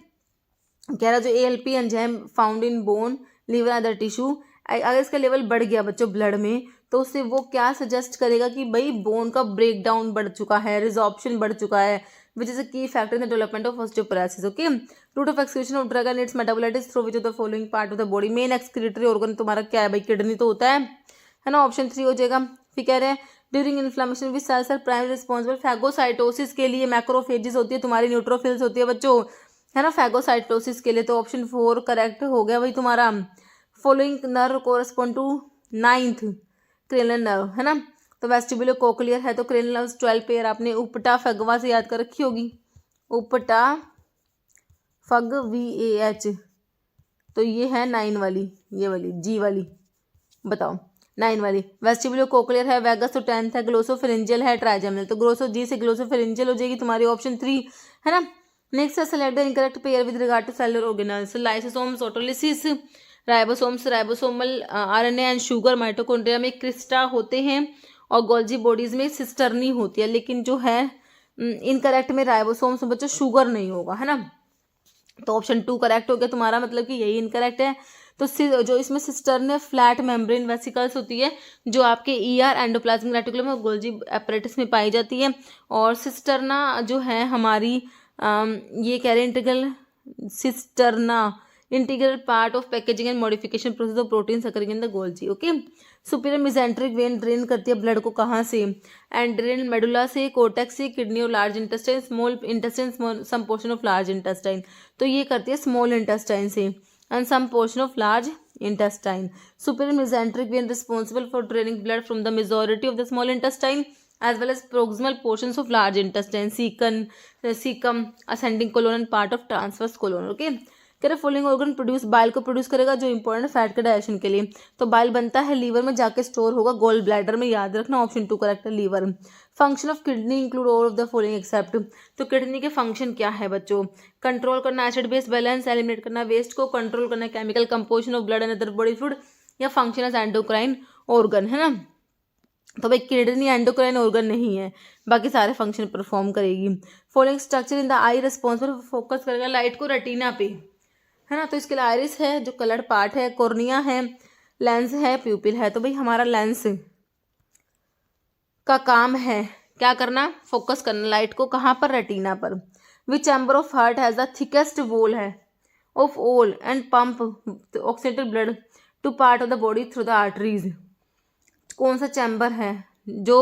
कह रहा जो ALP enzyme found in bone, liver, other tissue, अगर इसका लेवल बढ़ गया बच्चों ब्लड में, तो उससे वो क्या सजेस्ट करेगा कि भाई बोन का ब्रेक डाउन बढ़ चुका है, रिजॉर्प्शन बढ़ चुका है, विच is a key factor in the development of osteoporosis, okay. Route of excretion of drug and its metabolites through which of the following part of the body, main excretory organ तुम्हारा क्या है भाई, kidney तो होता है ना, option 3 हो जाएगा। फिर कह रहे हैं during inflammation which cells are primary responsible, phagocytosis के लिए मैक्रोफेजिस होती है तुम्हारी, न्यूट्रोफिल्स होती है बच्चों, है ना, फैगोसाइटोसिस के लिए, तो ऑप्शन 4 करेक्ट हो गया भाई तुम्हारा। Following nerve correspond to 9th cranial nerve, है ना, तो वेस्टिबुलो कोक्लियर है, तो क्रेनियल नर्व 12 पेयर आपने उपटा फगवा से याद कर रखी होगी, उपटा फग VAH, तो ये है 9 वाली, ये वाली G वाली, बताओ 9 वाली। वेस्टिबुलो कोक्लियर है, वेगस तो 10th है, ग्लोसोफेरिंजियल है, ट्राइजेमिनल, तो ग्लोसो G से ग्लोसोफेरिंजियल हो जाएगी तुम्हारी, ऑप्शन 3, है ना। नेक्स्ट है select the incorrect pair with regard to cellular organelles, lysosomes, autolysis, ribosomes, ribosomal RNA and sugar, mitochondria में क्रिस्टा होते हैं, और गोल्जी बॉडीज में सिस्टर्नी होती है, लेकिन जो है इनकरेक्ट में राइबोसोम्स में बच्चों शुगर नहीं होगा, है ना, तो ऑप्शन 2 करेक्ट हो गया तुम्हारा, मतलब कि यही इनकरेक्ट है। तो जो इसमें सिस्टर्न है फ्लैट मेम्ब्रेन वेसिकल्स होती है, जो आपके ER एंडोप्लाज्मिक रेटिकुलम और गोल्जी एपरेटस में पाई जाती है, और सिस्टर्ना जो है हमारी ये कह रहे integral cisterna integral part of packaging and modification process of protein occurring in the Golgi. Okay, superior mesenteric vein drain करती है ब्लड को कहाँ से? एंड्रेनल मेडुला से, कोर्टेक्स से, किडनी और large intestine, small intestine, some portion of large intestine. तो ये करती है स्मॉल इंटेस्टाइन से and some portion of large intestine. Superior mesenteric vein responsible for draining blood from the majority of the small intestine as well as proximal portions of large intestine, cecum, ascending colon and part of transverse colon. Okay, कह रहे following organ produce, bile को produce करेगा जो important fat के digestion के लिए। तो bile बनता है लीवर में जाके स्टोर होगा गोल ब्लैडर में, याद रखना ऑप्शन 2 करेक्ट है liver. Function of kidney include all of the following except. तो किडनी के फंक्शन क्या है बच्चों? कंट्रोल करना एसिड बेस बैलेंस, एलिमिनेट करना वेस्ट को, कंट्रोल करना chemical composition of blood and other body fluid, या फंक्शन एज एंडोक्राइन ऑर्गन, है ना। तो भाई किडनी एंडोक्राइन ऑर्गन नहीं है, बाकी सारे फंक्शन परफॉर्म करेगी। Following structure in the I responsible, focus करेगा लाइट को रेटिना पे, है ना। तो इसके लिए आइरिस है जो कलर्ड पार्ट है, कॉर्निया है, लेंस है, प्यूपिल है। तो भाई हमारा लेंस का काम है क्या करना? फोकस करना लाइट को कहाँ पर? रेटिना पर। Which chamber of heart has the thickest wall है of all and pump oxidated blood to part of the body through the arteries. कौन सा चैम्बर है जो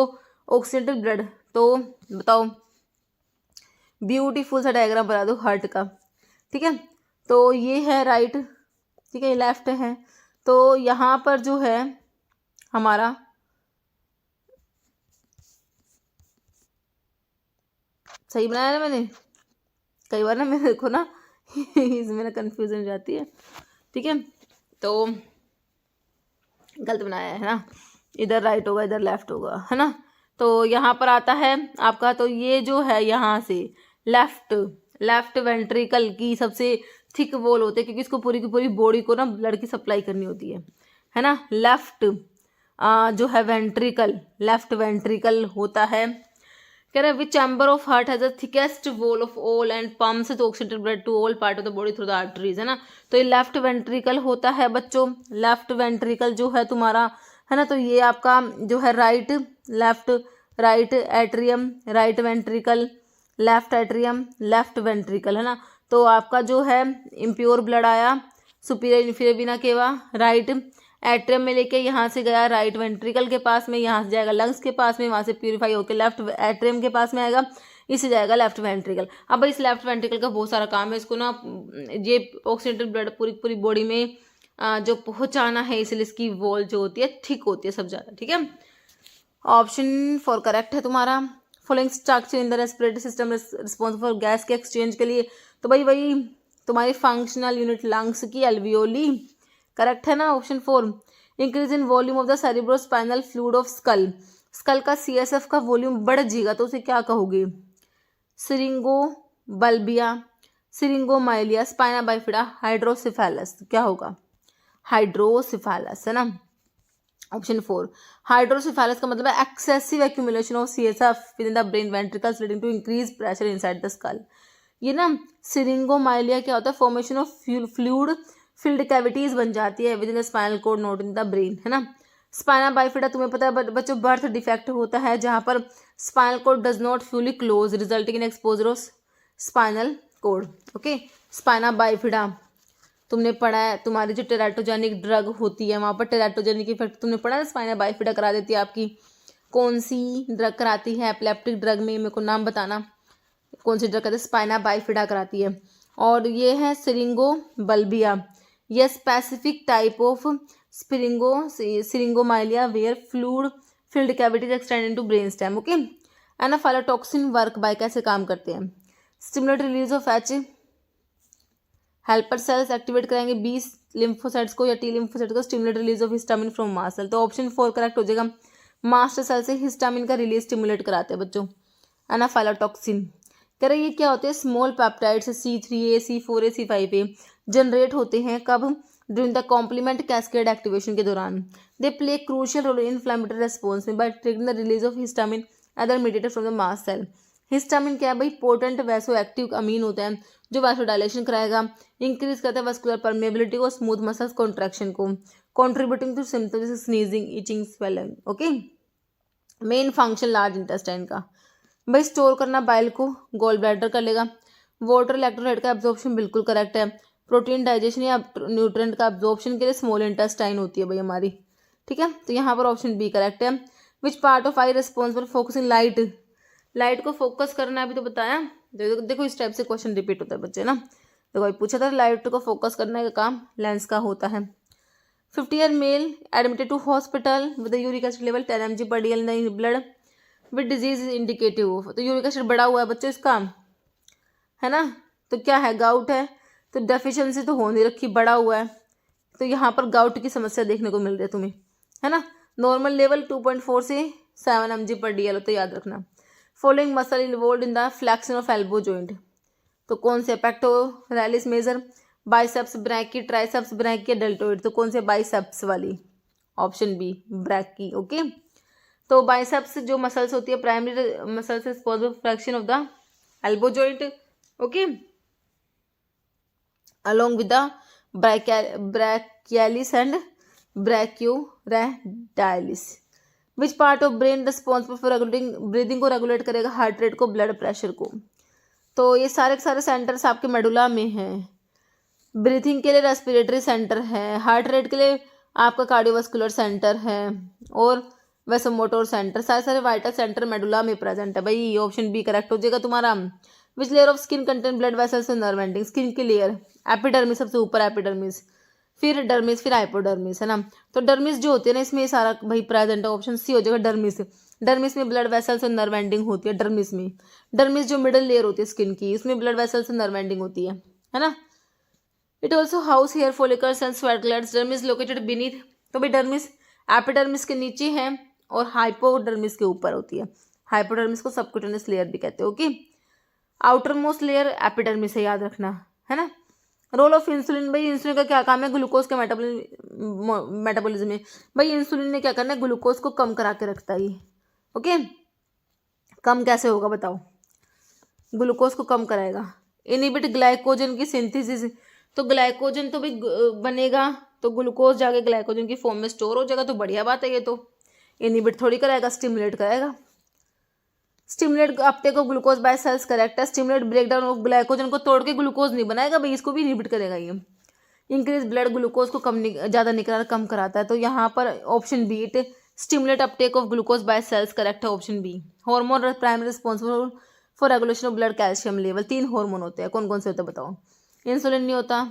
ऑक्सीडेटेड ब्लड? तो बताओ, ब्यूटीफुल सा डायग्राम बना दो हार्ट का, ठीक है। तो ये है राइट, ठीक है, ये लेफ्ट है। तो यहाँ पर जो है हमारा सही बनाया ना मैंने? कई बार ना मेरे को ना इसमें ना कन्फ्यूजन हो जाती है, ठीक है। तो गलत बनाया है ना, इधर राइट होगा इधर लेफ्ट होगा, है ना। तो यहाँ पर आता है आपका, तो ये जो है यहाँ से लेफ्ट वेंट्रिकल की सबसे थिक वॉल होते हैं, क्योंकि इसको पूरी की पूरी बॉडी को ना ब्लड की सप्लाई करनी होती है ना। लेफ्ट जो है वेंट्रिकल, लेफ्ट वेंट्रिकल होता है। कह रहे which chamber of heart has the thickest wall of all and pumps the oxidated blood to all part of the body through the arteries, है ना। तो ये लेफ्ट वेंट्रिकल होता है बच्चों। लेफ्ट वेंट्रिकल जो है तुम्हारा, है ना, तो ये आपका जो है right atrium, right ventricle, left atrium, left ventricle, है ना। तो आपका जो है इम्प्योर ब्लड आया सुपीरियर इन्फीरियर वीना केवा, राइट एट्रियम में लेके यहाँ से गया राइट वेंट्रिकल के पास में, यहाँ से जाएगा लंग्स के पास में, वहाँ से प्यूरिफाई होकर लेफ्ट एट्रियम के पास में आएगा, इससे जाएगा लेफ्ट वेंट्रिकल। अब इस लेफ्ट वेंट्रिकल का बहुत सारा काम है, इसको ना ये ऑक्सीडेटेड ब्लड पूरी बॉडी में जो पहुँचाना है, इसलिए इसकी वॉल जो होती है थिक होती है सब ज़्यादा, ठीक है। ऑप्शन 4 करेक्ट है तुम्हारा। Following structure in the respiratory system responsible for gas के एक्सचेंज के लिए, तो भाई वही तुम्हारी फंक्शनल यूनिट लंग्स की एल्वियोली, करेक्ट है ना option 4। Increase in volume of the cerebrospinal fluid of skull, skull का CSF का वॉल्यूम बढ़ जाएगा तो उसे क्या कहोगे? Syringobulbia, syringomyelia, spina bifida, hydrocephalus, क्या होगा? हाइड्रोसिफेलस, है ना ऑप्शन 4। हाइड्रोसिफेलस का मतलब है excessive accumulation of CSF within the brain ventricles leading to increase pressure inside the skull. ये ना सिरिंगोमाइलिया क्या होता है? Formation of fluid filled cavities बन जाती है within the spinal cord not in the brain, है ना। स्पाइना बाइफिडा तुम्हें पता है बच्चों बर्थ डिफेक्ट होता है जहाँ पर spinal cord does not fully close resulting in exposure of spinal cord. Okay, spina bifida तुमने पढ़ा है, तुम्हारी जो टेराटोजेनिक ड्रग होती है वहाँ पर टेराटोजेनिक इफेक्ट तुमने पढ़ा है, स्पाइना बाइफिडा करा देती है आपकी। कौन सी ड्रग कराती है? एपिलेप्टिक ड्रग में मेरे को नाम बताना, कौन सी ड्रग कराती है? स्पाइना बाइफिडा कराती है। और ये है सिरिंगोबल्बिया, ये specific type of syringomyelia where fluid filled cavities extend into brain stem. Okay, anaphylatoxin work by कैसे काम करते हैं? Stimulate release of H helper cells activate करेंगे B लिम्फोसाइट्स को या T लिम्फोसाइट को, stimulate release of histamine from mast cell. तो option 4 correct हो जाएगा, मास्ट सेल से हिस्टामिन का रिलीज स्टिमुलेट कराते हैं बच्चों एनाफाइलोटॉक्सिन। कह रहे ये क्या होते हैं? Small peptides C3A, C4A, C5A generate होते हैं कब? During the complement cascade activation के दौरान। They play crucial role in inflammatory response में by triggering the release of histamine other mediator from the mast cell. Histamine क्या है भाई? Potent vaso active अमीन होता है जो वैसोडाइलेशन कराएगा, इंक्रीज करता है वस्कुलर परमेबिलिटी को, स्मूथ मसल्स कॉन्ट्रैक्शन को, contributing to symptoms sneezing, itching, swelling. Okay, main function large intestine का भाई स्टोर करना बाइल को, गोल ब्लैडर कर लेगा। वाटर इलेक्ट्रोलाइट का एब्जॉर्प्शन बिल्कुल करेक्ट है। प्रोटीन डाइजेशन या न्यूट्रिएंट का अब्जॉर्प्शन के लिए स्मॉल इंटेस्टाइन होती है भाई हमारी, ठीक है। तो यहाँ पर ऑप्शन बी करेक्ट है। Which part of I responsible focusing light, light को फोकस करना अभी तो बताया। देखो इस टाइप से क्वेश्चन रिपीट होता है बच्चे ना। देखो अभी पूछा था लाइट को फोकस करने का काम लेंस का होता है। 50-year male admitted to hospital with uric acid level 10 mg पर DL in blood with disease indicative. तो यूरिक एसिड बढ़ा हुआ है बच्चों इसका, है ना। तो क्या है, गाउट है। तो डेफिशिएंसी तो हो नहीं रखी, बढ़ा हुआ है। तो यहाँ पर गाउट की समस्या देखने को मिल रही है तुम्हें, है ना। नॉर्मल लेवल 2.4 से 7 mg पर DL तो याद रखना। Following muscle involve in the flexion of elbow joint. तो कौन से, pectoralis major, biceps brachii, triceps brachii या डेल्टोइड। तो कौन से, बाइसेप्स वाली, ऑप्शन बी ब्रैकी। ओके, तो बाइसेप्स जो मसल्स होती है primary muscles responsible flexion of the elbow joint, okay, along with the brachialis and brachioradialis. Which part of brain responsible for regulating breathing को regulate करेगा, heart rate को, blood pressure को। तो ये सारे के सारे सेंटर्स आपके मेडुला में हैं। ब्रीथिंग के लिए रेस्पिरेटरी सेंटर है, हार्ट रेट के लिए आपका कार्डियोवास्कुलर सेंटर है, और वैसोमोटोर सेंटर, सारे सारे वाइटल सेंटर मेडुला में प्रेजेंट है भाई। ऑप्शन बी करेक्ट हो जाएगा तुम्हारा। Which layer of skin contain blood vessels and nerve ending. Skin की लेयर एपिडर्मिस, सबसे ऊपर एपिडर्मिस, फिर डर्मिस, फिर हाइपोडर्मिस, है ना। तो डर्मिस जो होती है ना इसमें सारा भाई प्रेजेंट है, ऑप्शन सी हो जाएगा डर्मिस। डर्मिस में ब्लड वेसल्स और नर्व एंडिंग होती है डर्मिस में। डर्मिस जो मिडल लेयर होती है स्किन की, इसमें ब्लड वेसल्स और नर्व एंडिंग होती है ना। It also house hair follicles and sweat glands. Dermis located beneath. तो भाई डर्मिस एपिडर्मिस के नीचे है और हाइपोडर्मिस के ऊपर होती है। हाइपोडर्मिस को सबक्यूटेनियस लेयर भी कहते हैं, okay. Outer most layer epidermis है, याद रखना, है ना। रोल ऑफ इंसुलिन, भाई इंसुलिन का क्या काम है, ग्लूकोज के मेटाबॉलिज्म में। भाई इंसुलिन ने क्या करना है, ग्लूकोज को कम करा के रखता है ये, ओके। कम कैसे होगा बताओ, ग्लूकोज को कम कराएगा। इनहिबिट ग्लाइकोजन की सिंथेसिस। तो ग्लाइकोजन तो भाई बनेगा तो ग्लूकोज जाके ग्लाइकोजन की फॉर्म में स्टोर हो जाएगा, तो बढ़िया बात है ये। तो इनहिबिट थोड़ी कराएगा, स्टिमुलेट कराएगा। Stimulate uptake of glucose by cells correct है। स्टिमुलेट ब्रेकडाउन ऑफ ग्लाइकोजन को तोड़ के ग्लूकोज नहीं बनाएगा भाई, इसको भी इनहिबिट करेगा ये। इंक्रीज ब्लड ग्लूकोज को कम ज़्यादा निकल कम कराता है। तो यहाँ पर option B it stimulate uptake of glucose by cells correct है, option B. Hormone primary responsible for regulation of blood calcium level. 3 hormone होते हैं, कौन कौन से होते हैं बताओ। इंसुलिन नहीं होता,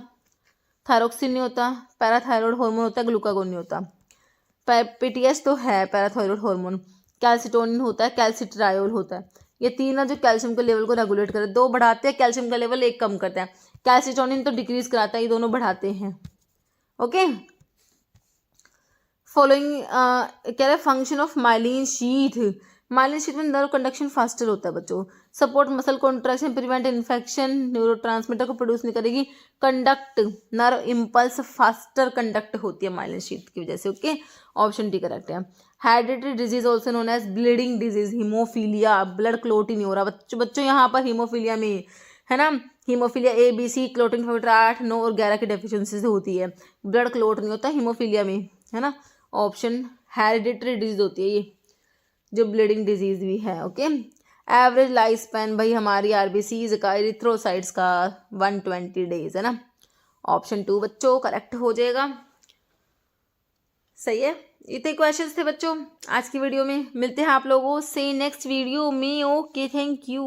थायरोक्सिन नहीं होता, पैराथायरॉयड हार्मोन होता है, ग्लूकागोन नहीं होता। PTH तो है पैराथायरॉयड हार्मोन। कैल्सिटोनिन होता है, कैल्सिट्रायोल होता है। ये तीन है जो कैल्शियम के लेवल को रेगुलेट करते हैं। 2 बढ़ाते हैं कैल्शियम का लेवल, 1 कम करते हैं। कैल्सिटोनिन तो डिक्रीज कराता है, ये दोनों बढ़ाते हैं, ओके। फॉलोइंग कह रहे function of myelin sheath. Myelin sheath में नर्व कंडक्शन फास्टर होता है बच्चों। Support muscle contraction, prevent infection, neurotransmitter को प्रोड्यूस नहीं करेगी। Conduct nerve impulse faster conduct होती है माइलिन शीथ की वजह से, ओके। ऑप्शन डी करेक्ट है। Hereditary disease also known as bleeding disease, hemophilia, blood clot ही नहीं हो रहा बच्चों यहाँ पर हीमोफीलिया में, है ना। हीमोफीलिया ABC क्लोटिंग फैक्टर 8, 9 और 11 की डेफिशिएंसी से होती है। ब्लड क्लोट नहीं होता हीमोफीलिया में, है ना। ऑप्शन हेरिडिटरी डिजीज होती है ये, जो ब्लीडिंग डिजीज भी है, ओके। एवरेज लाइफ स्पैन भाई हमारी RBCs का, एरिथ्रोसाइट्स का 120 डेज, है ना। ऑप्शन 2 बच्चों करेक्ट हो जाएगा, सही है। इतने क्वेश्चंस थे बच्चों आज की वीडियो में। मिलते हैं आप लोगों से नेक्स्ट वीडियो में, ओके, थैंक यू।